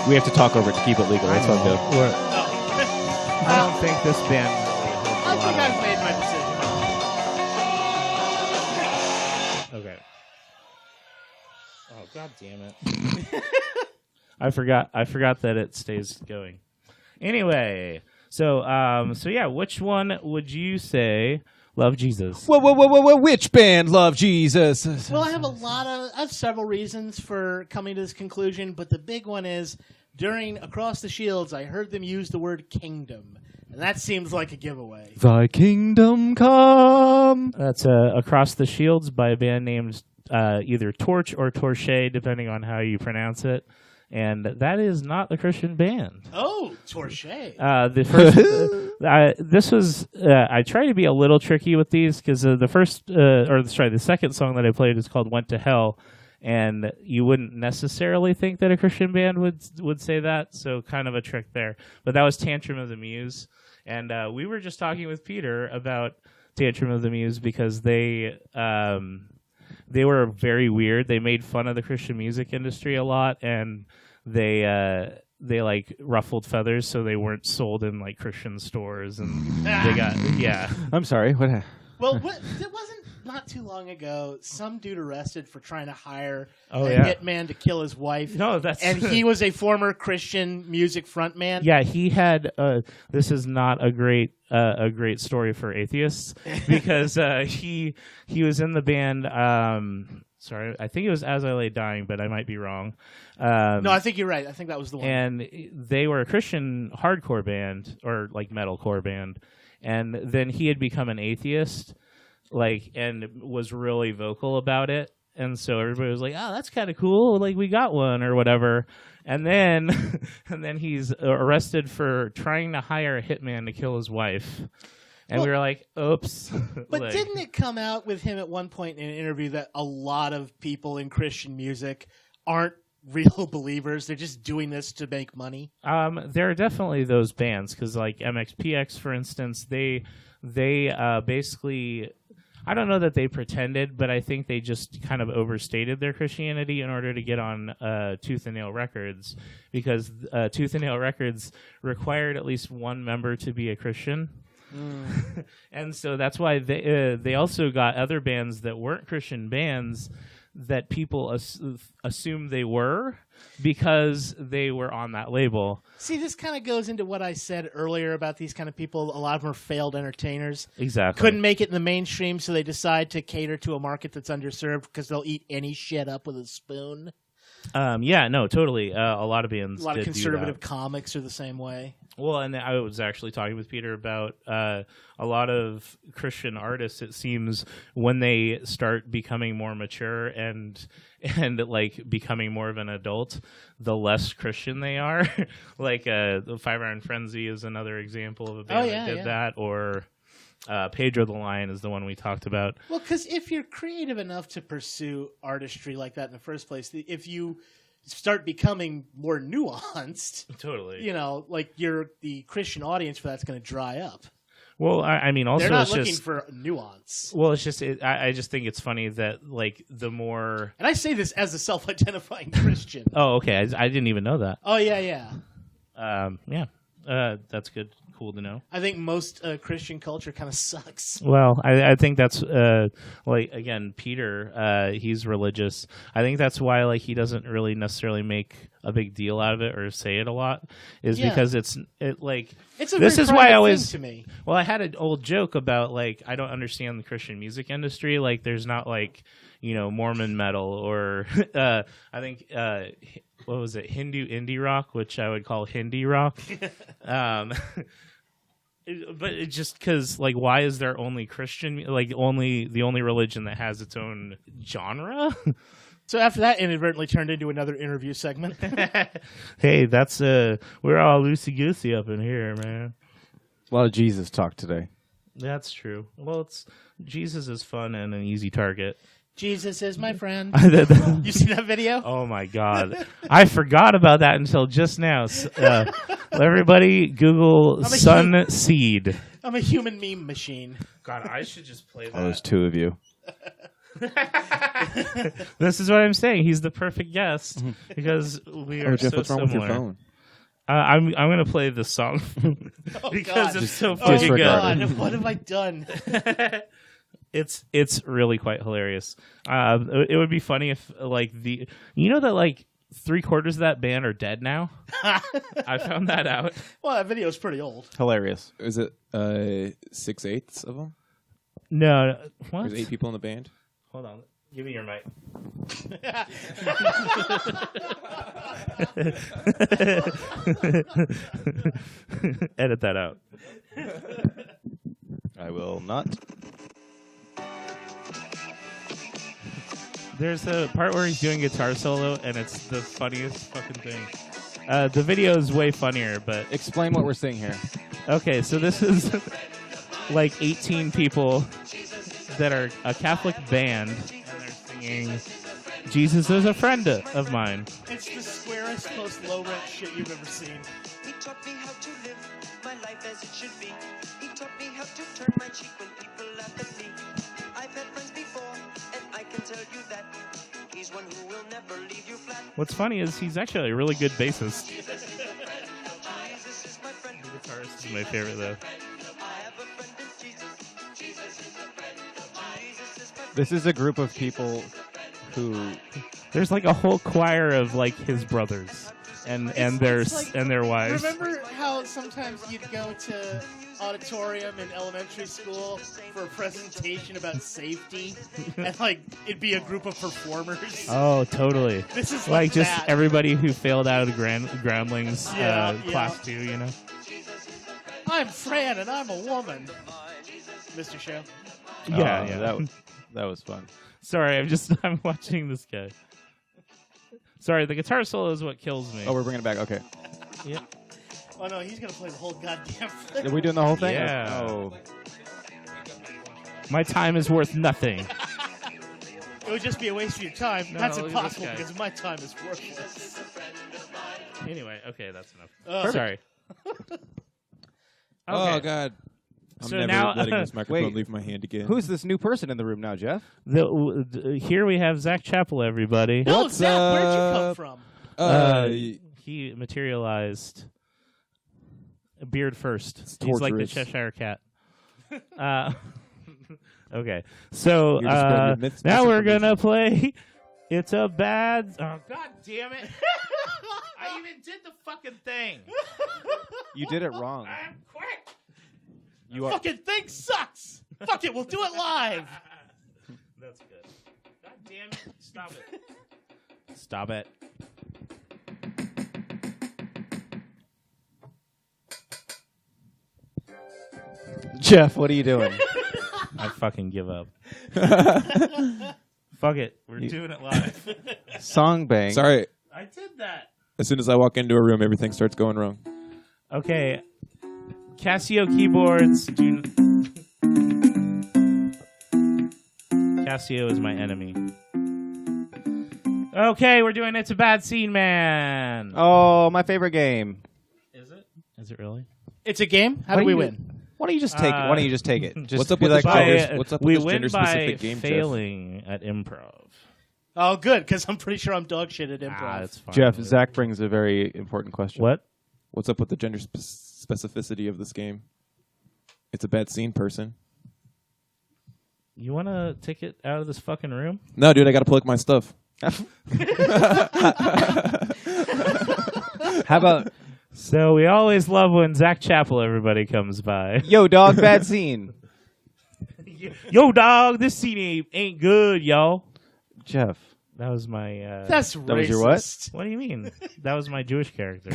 We have to talk over it to keep it legal. That's all good. I don't think this band. I think I've made my decision. Okay. Oh, god damn it! I forgot that it stays going. Anyway, so yeah, which one would you say love Jesus? Whoa! Which band love Jesus? Well, I have several reasons for coming to this conclusion, but the big one is during Across the Shields, I heard them use the word kingdom, and that seems like a giveaway. Thy kingdom come. That's Across the Shields by a band named either Torch or Torche, depending on how you pronounce it. And that is not a Christian band. Oh, Torche. The first, this was. I try to be a little tricky with these because the second song that I played is called "Went to Hell," and you wouldn't necessarily think that a Christian band would say that. So kind of a trick there. But that was "Tantrum of the Muse," and we were just talking with Peter about "Tantrum of the Muse" because they were very weird. They made fun of the Christian music industry a lot, and they like ruffled feathers, so they weren't sold in like Christian stores, and they got I'm sorry. What? Well, it wasn't not too long ago. Some dude arrested for trying to hire a yeah. hitman to kill his wife. No, that's and he was a former Christian music frontman. Yeah, he had. This is not a great story for atheists because he was in the band. Sorry, I think it was As I Lay Dying, but I might be wrong. No, I think you're right. I think that was the one. And they were a Christian hardcore band or like metalcore band, and then he had become an atheist, and was really vocal about it. And so everybody was like, "Oh, that's kind of cool. Like we got one or whatever." And then, he's arrested for trying to hire a hitman to kill his wife. And we were like, "Oops!" But didn't it come out with him at one point in an interview that a lot of people in Christian music aren't real believers? They're just doing this to make money. There are definitely those bands because, like MXPX, for instance, they basically. I don't know that they pretended, but I think they just kind of overstated their Christianity in order to get on Tooth and Nail Records, because Tooth and Nail Records required at least one member to be a Christian. And so that's why they also got other bands that weren't Christian bands that people assumed they were because they were on that label. See, this kind of goes into what I said earlier about these kind of people. A lot of them are failed entertainers. Exactly. Couldn't make it in the mainstream, so they decide to cater to a market that's underserved because they'll eat any shit up with a spoon. Yeah, no, totally. A lot of bands A lot of did do conservative that. comics are the same way. Well, and I was actually talking with Peter about a lot of Christian artists, it seems, when they start becoming more mature and like becoming more of an adult, the less Christian they are. Like the 5 Iron Frenzy is another example of a band that did that, or Pedro the Lion is the one we talked about. Well, because if you're creative enough to pursue artistry like that in the first place, if you start becoming more nuanced, totally, like the Christian audience for that's going to dry up. Well, I mean, also they're not it's looking just, for nuance. Well, it's just I just think it's funny that like the more, and I say this as a self-identifying Christian. Oh, okay, I didn't even know that. Oh yeah. That's good. Cool to know. I think most Christian culture kind of sucks. Well, I think that's like, again, Peter, he's religious. I think that's why like he doesn't really necessarily make a big deal out of it or say it a lot, because it's a this is why I always to me. Well, I had an old joke about like I don't understand the Christian music industry. Like there's not like Mormon metal or I think what was it, Hindu indie rock, which I would call Hindi rock. But it's just because, like, why is there only Christian, like, the only religion that has its own genre? So after that inadvertently turned into another interview segment. Hey, that's we're all loosey goosey up in here, man. A lot of Jesus talk today. That's true. Well, Jesus is fun and an easy target. Jesus is my friend. You see that video? Oh my God, I forgot about that until just now. Everybody, Google Sun Seed. I'm a human meme machine. God, I should just play that. Oh, there's two of you. This is what I'm saying. He's the perfect guest because we are Jeff, so what's wrong with similar. your phone? I'm gonna play this song because God. it's so Oh, fucking good. God. What have I done? It's really quite hilarious. It would be funny if that 3/4 of that band are dead now. I found that out. Well, that video is pretty old. Hilarious. Is it 6/8 of them? No, what? There's 8 people in the band. Hold on. Give me your mic. Edit that out. I will not. There's a part where he's doing guitar solo, and it's the funniest fucking thing. The video is way funnier, but Explain what we're seeing here. okay. So this is like 18 people that are a Catholic band, and they're singing "Jesus is a friend of mine." It's the squarest, most low-rent shit you've ever seen. He taught me how to live my life as it should be. He taught me how to turn my cheek when people laugh at me. I've had friends before, and I can tell you that he's one who will never leave you flat. What's funny is he's actually a really good bassist. Jesus is my friend. The guitarist is my favorite though. I have a friend in Jesus. Jesus is a friend. Jesus is my friend. This is a group of people who There's like a whole choir of like his brothers and their It's like- and their wives. Remember how sometimes you'd go to auditorium in elementary school for a presentation about safety, and like it'd be a group of performers? Oh, totally. This is Like just that. everybody who failed out of groundlings Yeah, class yeah. 2, you know. I'm Fran and I'm a woman. Mr. Show. Yeah, yeah. that was fun. Sorry, I'm watching this guy. Sorry, the guitar solo is what kills me. Oh, we're bringing it back. Okay. Yeah. Oh no, he's gonna play the whole goddamn thing. Are we doing the whole thing? Yeah. Oh. My time is worth nothing. It would just be a waste of your time. No, That's look at this impossible guy. because my time is worthless. Anyway, okay, that's enough. Perfect. Sorry. Oh Okay. God! I'm So never now- letting this microphone Wait. leave my hand again. Who's this new person in the room now, Jeff? Here we have Zach Chappell, everybody. No, What's Zach, where'd you come up? from? He materialized a beard first. It's He's like the torturous. Cheshire Cat. Okay, so You're just going to admit now we're misinformation. gonna play. It's a bad. Oh God damn it! I even did the fucking thing. You did it wrong. I'm quick. You are. Fucking thing sucks. Fuck it, we'll do it live. That's good. God damn it! Stop it! Stop it! Jeff, what are you doing? I fucking give up. Fuck it. We're doing it live. Song bang. Sorry. I did that. As soon as I walk into a room, everything starts going wrong. Okay. Casio keyboards do. Casio is my enemy. Okay, we're doing It's a Bad Scene, Man. Oh, my favorite game. Is it? Is it really? It's a game. How Why do we you- win? Why don't you just take it? Why don't you just take it? Just What's up be with like, this By, gender- what's up with we this win by gender-specific game, Jeff? failing at improv. Oh, good, because I'm pretty sure I'm dog shit at improv. Ah, that's fine. Jeff, Zach brings a very important question. What? What's up with the gender specificity of this game? It's a bad scene, person. You want to take it out of this fucking room? No, dude, I gotta plug my stuff. How about, So we always love when Zach Chappell, everybody, comes by. yo, dog, bad scene? Yo, dog, this scene ain't good, y'all. Jeff. That was my. That's racist. That was your what? What do you mean? That was my Jewish character.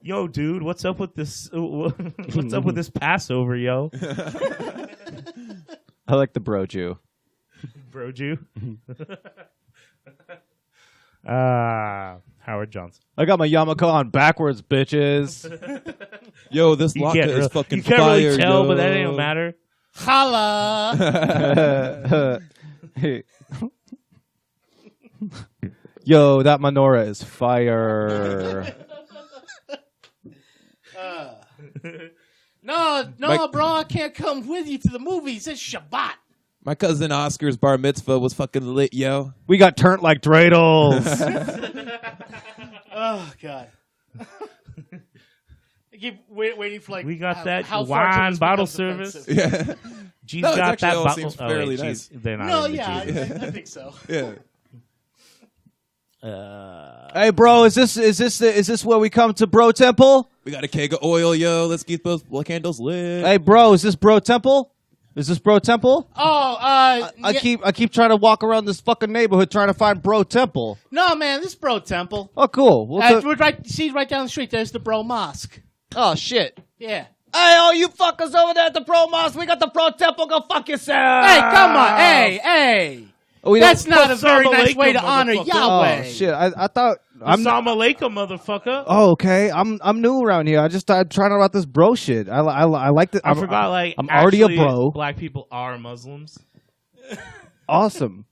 Yo, dude, what's up with this? What's up with this Passover, yo? I like the bro Jew. Bro Jew. Howard Johnson. I got my yarmulke on backwards, bitches. Yo, this You latke can't, is fucking you can't fire, really tell, yo. but that don't matter. Holla! Hey. Yo, that menorah is fire. No, bro, I can't come with you to the movies. It's Shabbat. My cousin Oscar's bar mitzvah was fucking lit, yo. We got turned like dreidels. Oh God. I keep waiting for We got that how far till wine this bottle becomes service. offensive. Yeah. G's No, it got actually that all bottle. seems fairly wait, nice. G's, they're not No, into yeah, G's. I think so. Yeah. Hey, bro, is this where we come to Bro Temple? We got a keg of oil, yo. Let's keep those candles lit. Hey, bro, is this Bro Temple? Is this Bro Temple? Oh, I yeah. keep trying to walk around this fucking neighborhood trying to find Bro Temple. No, man, this is Bro Temple. Oh, cool. We're right down the street. There's the Bro Mosque. Oh shit. Yeah. Hey, all you fuckers over there at the Bro Mosque, we got the Bro Temple. Go fuck yourself. Hey, come on. Hey. Oh, we That's don't- not a very Assalamu nice way to alaikum, honor motherfucker. Yahweh. Oh shit. I thought I'm. Assalamu alaikum, motherfucker. Oh, okay. I'm new around here. I'm trying out this bro shit. I like the. I forgot, like, I'm already a actually, bro. Black people are Muslims. Awesome.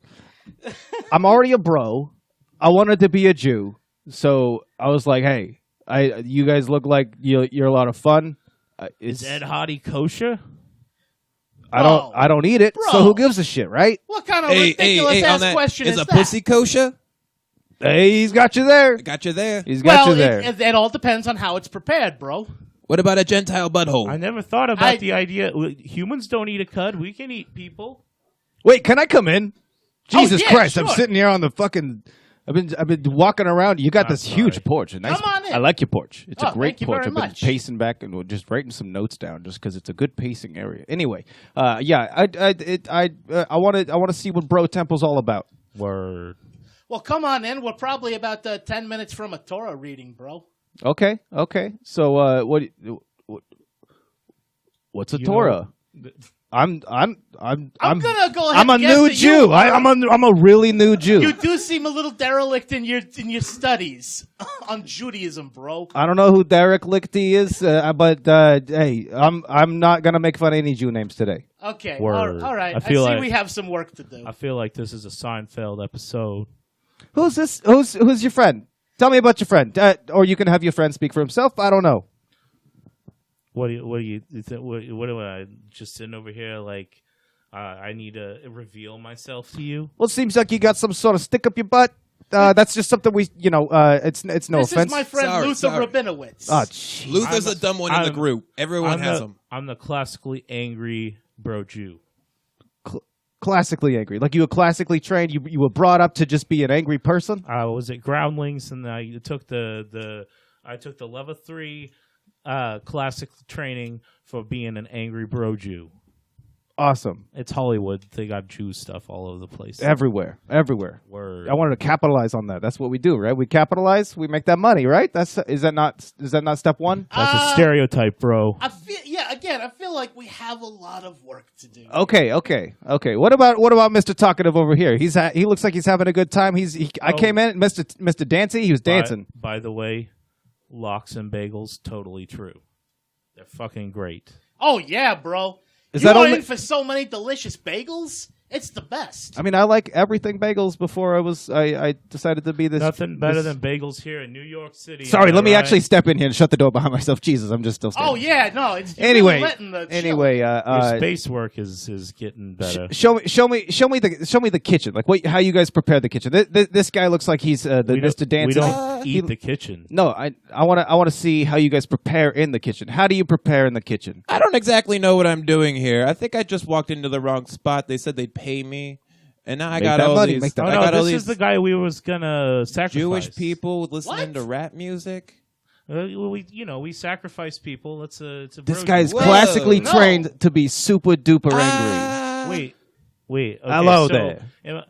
I'm already a bro. I wanted to be a Jew, so I was like, "Hey, you guys look like you're a lot of fun." Is Ed Hardy kosher? I don't eat it, Bro. so who gives a shit, right? What kind of Hey, ridiculous on ass that, question is is a that? pussy kosher? Hey, he's got you there. I got you there. He's got Well, you there. it all depends on how it's prepared, bro. What about a Gentile butthole? I never thought about the idea. Humans don't eat a cud. We can eat people. Wait, can I come in? Jesus yeah, Christ! I'm sure. sitting here on the fucking. I've been walking around. You got I'm this sorry. huge porch. A nice, Come on in. I like your porch. It's Oh, a great thank you porch. very I've been much. pacing back and just writing some notes down just because it's a good pacing area. Anyway, yeah, I want to see what Bro Temple's all about. Word. Well, come on in. We're probably about 10 minutes from a Torah reading, bro. Okay. So what's a Torah? I'm gonna go ahead. I'm a and guess new that Jew. I'm a really new Jew. You do seem a little derelict in your studies on Judaism, bro. I don't know who Derek Lichty is, but hey, I'm not gonna make fun of any Jew names today. Okay, Word. all right. I I feel see like- we have some work to do. I feel like this is a Seinfeld episode. Who's this? Who's your friend? Tell me about your friend, or you can have your friend speak for himself. I don't know. What am I just sitting over here like I need to reveal myself to you? Well, it seems like you got some sort of stick up your butt. That's just something we, it's no this offense. is my friend Sorry, Luther sorry. Rabinowitz. Oh, jeez. Luther's a dumb one in the I'm- group. Everyone has him. I'm the classically angry bro Jew. Classically angry. Like you were classically trained. You were brought up to just be an angry person. I was at Groundlings and I took the level 3 classic training for being an angry bro Jew. Awesome. It's Hollywood. They got Jew stuff all over the place. Everywhere. Word. I wanted to capitalize on that. That's what we do, right? We capitalize. We make that money, right? Is that not step one? That's a stereotype, bro. I feel like we have a lot of work to do. Okay. What about Mr. Talkative over here? He looks like he's having a good time. I came in, Mr. Dancy. He was dancing. By the way, lox and bagels, totally true. They're fucking great. Oh yeah, bro. Is you that are only- in for so many delicious bagels. It's the best. I mean, I like everything bagels. Before I decided to be this. Nothing better this- than bagels here in New York City. Sorry, am I let me right? actually step in here and shut the door behind myself. Jesus, I'm just still standing. Oh yeah, no. It's you're Anyway, really letting the anyway, Your space work is getting better. show me the kitchen. Like how you guys prepare the kitchen. This guy looks like he's the We don't- Mr. Dancy. We don't eat the kitchen. No, I want to see how you guys prepare in the kitchen. How do you prepare in the kitchen? I don't exactly know what I'm doing here. I think I just walked into the wrong spot. They said they'd pay me, and now I Make got that all money, these. make that Oh I no, got all this these is the guy we was gonna sacrifice. Jewish people listening What? to rap music. We sacrifice people. It's a This bro- guy's Whoa. classically No. trained to be super duper angry. Ah. Wait. Okay, Hello so there.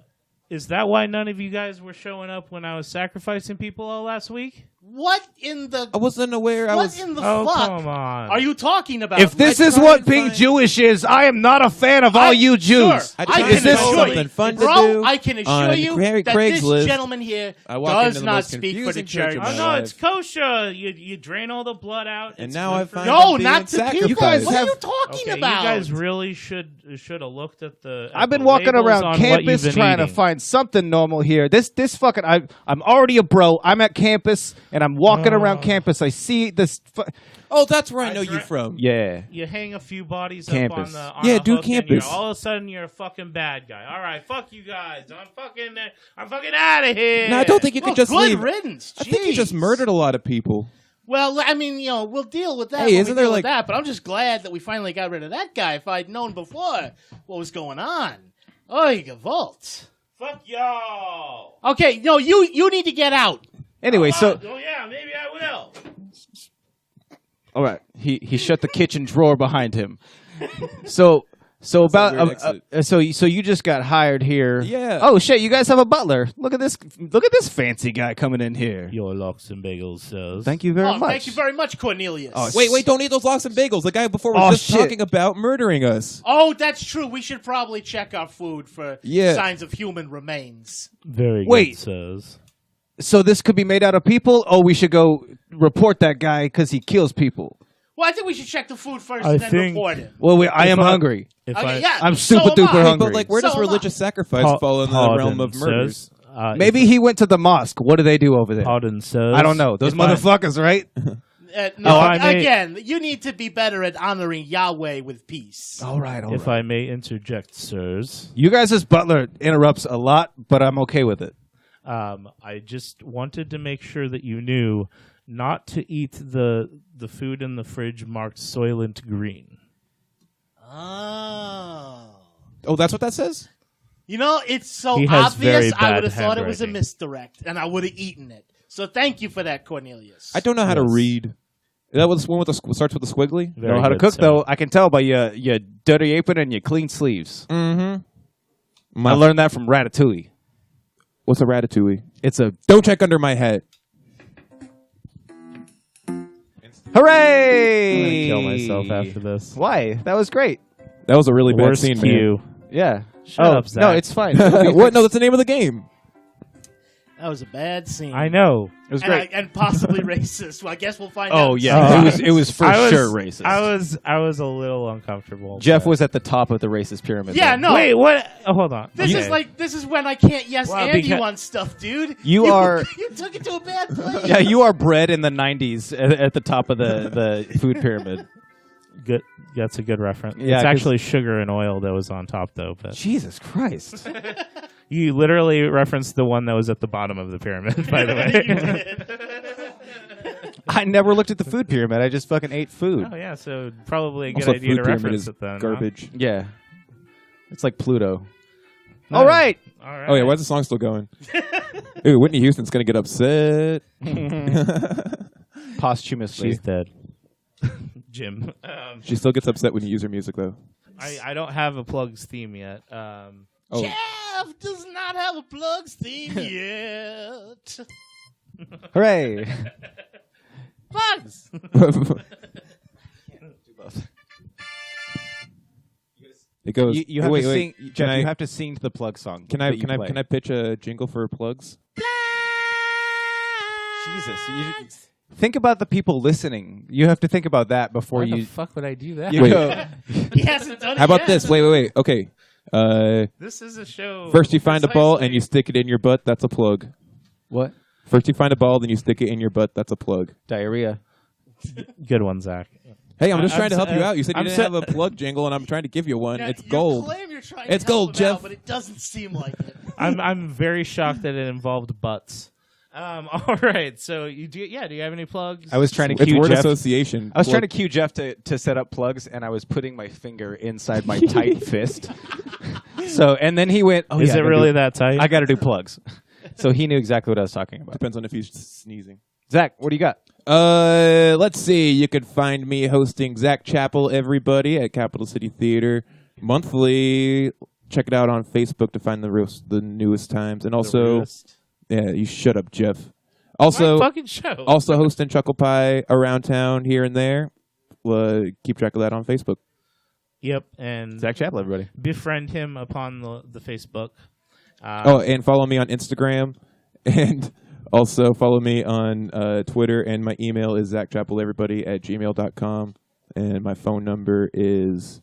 Is that why none of you guys were showing up when I was sacrificing people all last week? What in the I wasn't aware. I what was. in the Oh, fuck come on. are you talking about? If this I is try what and being find- Jewish is, I am not a fan of all you Jews. Sure, I I tried can to Is this find assure something you, fun to bro, do I can assure on you Craigslist. that this gentleman here I walk into does the not most speak for the confusing church church. of Oh my no, life. it's kosher. You drain all the blood out. And It's now good I for find you. No, I'm not being to people. You guys What are have- you talking Okay, about? you guys really should have looked at the. I've been walking around campus trying to find something normal here. This fucking I'm already a bro. I'm at campus and I'm walking around campus. I see this. Oh, that's where I know That's you right. from. Yeah. You hang a few bodies Campus. up on Yeah, a do hook and campus. all of a sudden you're a fucking bad guy. All right, fuck you guys. I'm fucking out of here. No, I don't think you Well, could just good leave. riddance. I think you just Jeez. murdered a lot of people. Well, I mean, we'll deal with that. Hey, when isn't we there, deal with like- that? But I'm just glad that we finally got rid of that guy. If I'd known before what was going on, oh, Gavolt. Fuck y'all. Okay, no, you need to get out. Anyway, so Oh yeah, maybe I will. all right, he shut the kitchen drawer behind him. So weird about exit. so you just got hired here. Yeah. Oh shit, you guys have a butler. Look at this fancy guy coming in here. Your locks and bagels, sirs. Thank you very Oh, much. thank you very much, Cornelius. Oh, Wait, don't eat those lox and bagels. The guy before was Oh, just shit. talking about murdering us. Oh, that's true. We should probably check our food for Yeah. signs of human remains. Very Wait. good, sirs. So this could be made out of people. Oh, we should go report that guy because he kills people. Well, I think we should check the food first I and then think- report it. Well, I am I- hungry. If Okay, I yeah, I'm so super am duper I. hungry. But like, where does So am I. religious sacrifice Pa- fall in the pardon, realm of murders? sirs. Maybe he went to the mosque. What do they do over there? Pardon, sirs. I don't know. Those If I- motherfuckers, right? No, If I may- again, you need to be better at honoring Yahweh with peace. All right, all If right. I may interject, sirs, You guys' as butler interrupts a lot, but I'm okay with it. I just wanted to make sure that you knew not to eat the food in the fridge marked Soylent Green. Oh. Oh, that's what that says? You know, it's so He has very obvious, I would bad have thought it was a handwriting. misdirect, and I would have eaten it. So thank you for that, Cornelius. I don't know how to Yes. read. Is that what the one with the starts with the squiggly? Very know how to good, cook, sir. though. I can tell by your dirty apron and your clean sleeves. Mm-hmm. I learned that from Ratatouille. What's a ratatouille? It's a Don't check under my head. hooray! Kill myself after this. Why? That was great. That was a really bad Worst scene, cue. Yeah. Shut up, Zach. No, it's fine. man. What? No, that's the name of the game. That was a bad scene. I know. It was And, great. and possibly racist. Well, I guess we'll find out. Oh yeah, it was for sure racist. I was a little uncomfortable. Jeff but- was at the top of the racist pyramid. Yeah, though. no. Wait, what? Oh, hold on. This Okay. this is when I can't yes Well, and you because- on stuff, dude. You are- you took it to a bad place. Yeah, you are bred in the '90s at the top of the food pyramid. good. That's a good reference. Yeah, it's 'cause- actually sugar and oil that was on top, though. But Jesus Christ! you literally referenced the one that was at the bottom of the pyramid. By the way. I never looked at the food pyramid. I just fucking ate food. Oh yeah, so probably a good Also, idea food to pyramid reference is it then. huh? garbage. Yeah, it's like Pluto. No. All right. All right. Oh yeah, why is the song still going? Ooh, Whitney Houston's gonna get upset. Posthumously. She's dead. Jim. She still gets upset when you use her music, though. I don't have a plugs theme yet. Oh, Jeff does not have a plugs theme yet. Hooray! Plugs. it goes. You have wait, to wait. sing, Jeff. Can I, You have to sing the plug song. can I that you play. can I pitch a jingle for plugs? Jesus, think about the people listening. You have to think about that before Why you. the fuck would I do that? You Wait. go. He hasn't done it How about yet. this? Wait. Okay. This is a show. First you find a ball and precisely- you stick it in your butt. That's a plug. What? First you find a ball, then you stick it in your butt. That's a plug. Diarrhea. Good one, Zach. Hey, I'm just I'm trying to help so- you out. You said you I'm didn't so- have a plug jingle, and I'm trying to give you one. Yeah, It's you gold. claim you're trying It's to help gold, him out, Jeff. but it doesn't seem like it. I'm very shocked that it involved butts. All right, so you do you have any plugs? I was trying to It's cue word Jeff. association. I was trying to Plug- cue Jeff to set up plugs, and I was putting my finger inside my tight fist. So, and then he went, "Oh, Is yeah, it really that tight? I got to do plugs." So he knew exactly what I was talking about. Depends on if he's sneezing. Zach, what do you got? Let's see. You could find me hosting Zach Chapel, everybody, at Capital City Theater monthly. Check it out on Facebook to find the newest times, and also, yeah, you shut up, Jeff. Also, fucking show. also hosting Chuckle Pie around town here and there. Keep track of that on Facebook. Yep, and Zach Chapel, everybody. befriend him upon the Facebook. And follow me on Instagram, and also follow me on Twitter. And my email is zachchapeleverybody@gmail.com, and my phone number is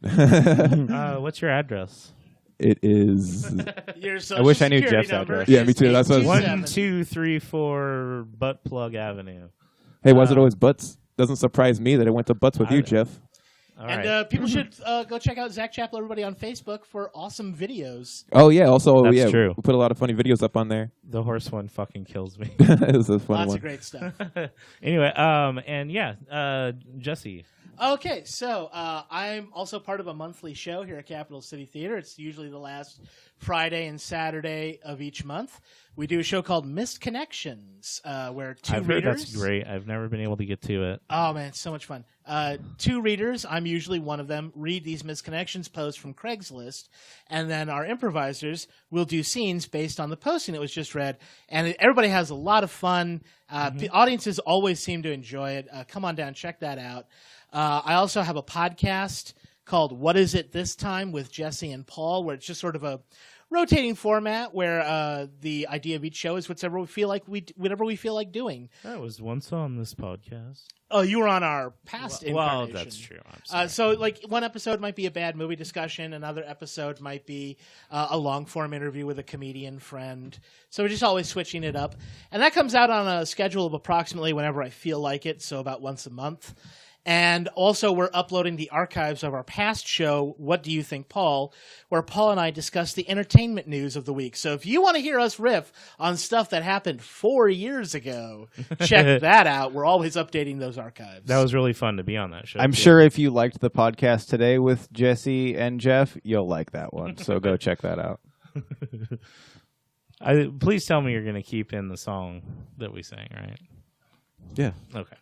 What's your address? It is. Your I wish I knew Social Security Jeff's number address. Yeah, me is too. That's what I was- 827. 1234 Butt Plug Avenue. Hey, why is it always butts? Doesn't surprise me that it went to butts with you, Jeff. All And right. people should go check out Zach Chappell, everybody on Facebook for awesome videos. Oh yeah. Also, That's yeah, true. we put a lot of funny videos up on there. The horse one fucking kills me. It was a funny Lots one. of great stuff. Anyway, and yeah, Jesse. Okay, so I'm also part of a monthly show here at Capital City Theater. It's usually the last Friday and Saturday of each month. We do a show called Missed Connections, where I've heard readers. that's great. I've never been able to get to it. Oh man, it's so much fun. Two readers, I'm usually one of them, read these misconnections posts from Craigslist, and then our improvisers will do scenes based on the posting that was just read, and everybody has a lot of fun. The audiences always seem to enjoy it. Come on down, check that out. I also have a podcast called What Is It This Time with Jesse and Paul, where it's just sort of a rotating format where the idea of each show is whatever we feel like doing. I was once on this podcast. Oh, you were on our past Well, incarnation. that's true. I'm sorry. So, like, one episode might be a bad movie discussion. Another episode might be a long-form interview with a comedian friend. So we're just always switching it up. And that comes out on a schedule of approximately whenever I feel like it, so about once a month. And also, we're uploading the archives of our past show, What Do You Think, Paul?, where Paul and I discuss the entertainment news of the week. So if you want to hear us riff on stuff that happened 4 years ago, check that out. We're always updating those archives. that was really fun to be on that show. I'm too. sure if you liked the podcast today with Jesse and Jeff, you'll like that one. So go check that out. Please tell me you're going to keep in the song that we sang, right? Yeah. Okay.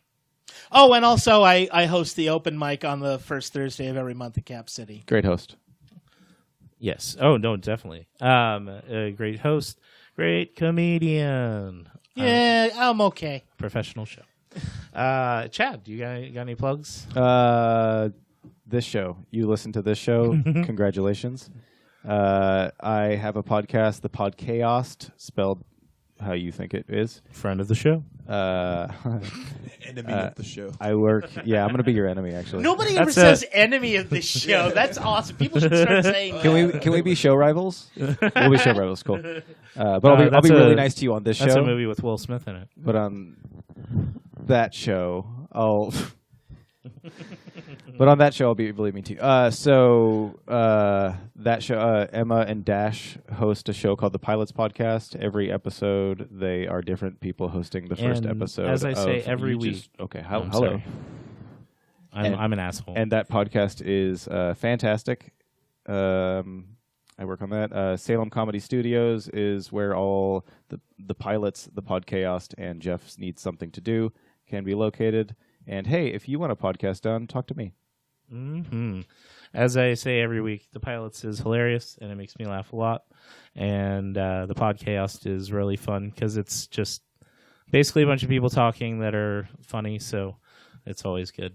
Oh, and also I host the open mic on the first Thursday of every month at Cap City. Great host. Yes. Oh, no, definitely. A great host, great comedian. Yeah, I'm okay. Professional show. Chad, you got any plugs? This show. You listen to this show. Congratulations. I have a podcast, The Podchaos, spelled how you think it is. Friend of the show. Enemy of the show. I work. Yeah, I'm going to be your enemy, actually. Nobody ever That's says enemy of this show. That's awesome. People should start saying that. Can we be show rivals? We'll be show rivals. Cool. But I'll be that's really a- nice to you on this That's show. a movie with Will Smith in it. But on that show, I'll. But on that show, I'll be really mean to you. That show, Emma and Dash host a show called The Pilots Podcast. Every episode, they are different people hosting the first And episode. as I say, of every each week. Okay, I'm hello. sorry. I'm an asshole. And that podcast is fantastic. I work on that. Salem Comedy Studios is where all the pilots, the Podchaos, and Jeff Needs Something to Do can be located. And hey, if you want a podcast done, talk to me. Mm-hmm. As I say every week, the Pilots is hilarious and it makes me laugh a lot. And the podcast is really fun because it's just basically a bunch of people talking that are funny. So it's always good.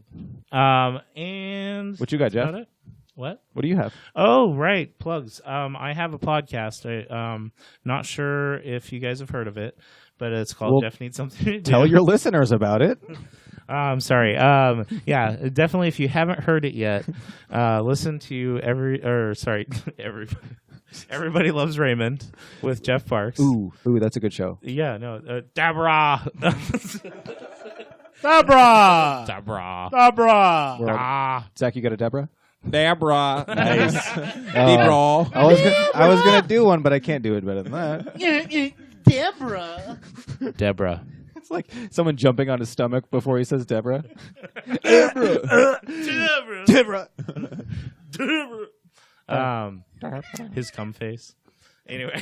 And What you got, that's Jeff? about it. What? What do you have? Oh, right. Plugs. I have a podcast. Not sure if you guys have heard of it, but it's called Well, Jeff Needs Something to Do. Tell your listeners about it. I'm sorry. Yeah, definitely. If you haven't heard it yet, listen to Everybody Loves Raymond with Jeff Parks. Ooh, that's a good show. Yeah, no, Deborah. Deborah! Deborah. Deborah! Ah. Zach, you got a Deborah? Deborah. Nice. Deborah. I was gonna do one, but I can't do it better than that. Deborah! Deborah. It's like someone jumping on his stomach before he says Deborah. Deborah. Deborah. His cum face. Anyway.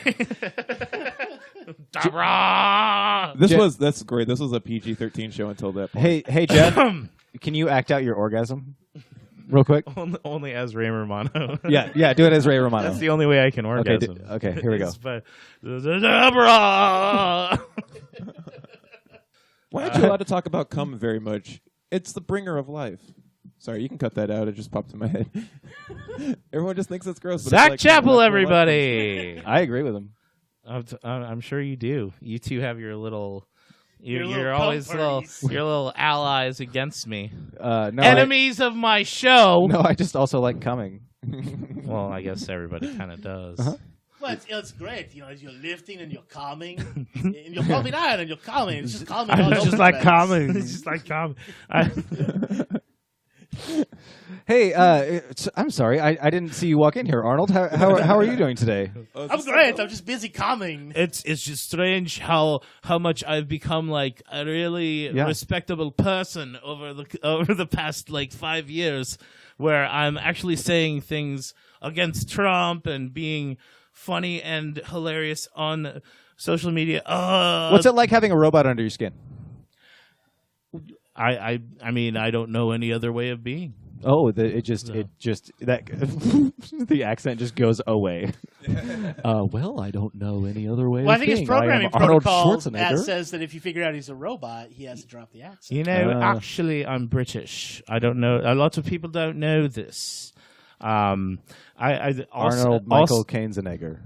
Deborah. That's great. This was a PG-13 show until that point. Hey, Jeff. Can you act out your orgasm, real quick? Only as Ray Romano. Yeah. Do it as Ray Romano. That's the only way I can Okay, orgasm. okay. Here we go. But Deborah. Why aren't you allowed to talk about cum very much? It's the bringer of life. Sorry, you can cut that out. It just popped in my head. Everyone just thinks it's gross. But Zach it's like, Chappell, no, that's everybody. I agree with him. I'm sure you do. You two have your little. You're little always cum little. parties. Your little allies against me. No, Enemies of my show. No, I just also like coming. Well, I guess everybody kind of does. Well, it's great, as you're lifting and you're calming, and you're calming out and you're calming. It's just calming. all It's over just the like place. calming. It's just like calming. Hey, I'm sorry. I didn't see you walk in here, Arnold. How are you doing today? I'm great. I'm just busy calming. It's just strange how much I've become like a really respectable person over the past like 5 years, where I'm actually saying things against Trump and being funny and hilarious on social media. What's it like having a robot under your skin? I mean, I don't know any other way of being. Oh, the accent just goes away. Well, I don't know any other way. Well, I think his programming Arnold protocol Schwarzenegger. says that if you figure out he's a robot, he has to drop the accent. Actually, I'm British. I don't know. A lot of people don't know this. Arnold Michael Schwarzenegger.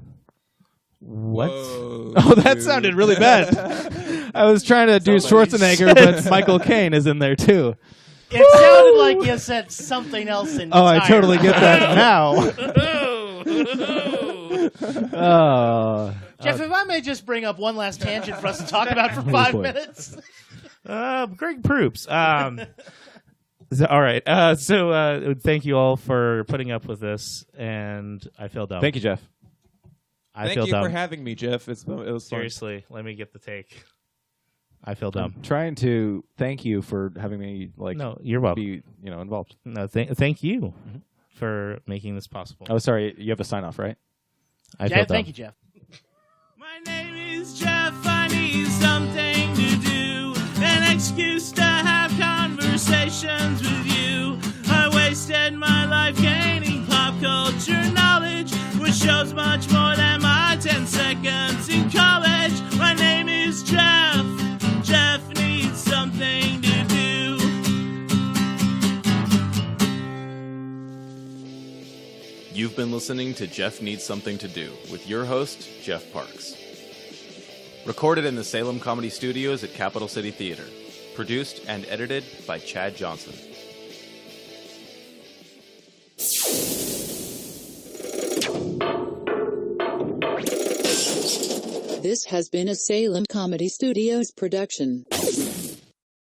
What? Oh, that sounded really bad. I was trying to do Schwarzenegger, but Michael Caine is in there too. It sounded like you said something else entirely. Oh, I totally get that now. Geoff, if I may just bring up one last tangent for us to talk about for 5 minutes. Greg Proops. All right. So thank you all for putting up with this, and I feel dumb. Thank you, Geoff. I Thank feel you dumb. for having me, Geoff. It was fun. Seriously, let me get the take. I feel dumb. I'm trying to thank you for having me No, you're welcome. be involved. No, thank you for making this possible. Oh, sorry. You have a sign off, right? I feel dumb. Thank you, Geoff. My name is Geoff. I need something to do, an excuse to have conversations with you. I wasted my life gaining pop culture knowledge, which shows much more than my 10 seconds in college. My name is Geoff. Geoff needs something to do. You've been listening to Geoff Needs Something to Do with your host, Geoff Parks. Recorded in the Salem Comedy Studios at Capital City Theater. Produced and edited by Chad Johnson. This has been a Salem Comedy Studios production.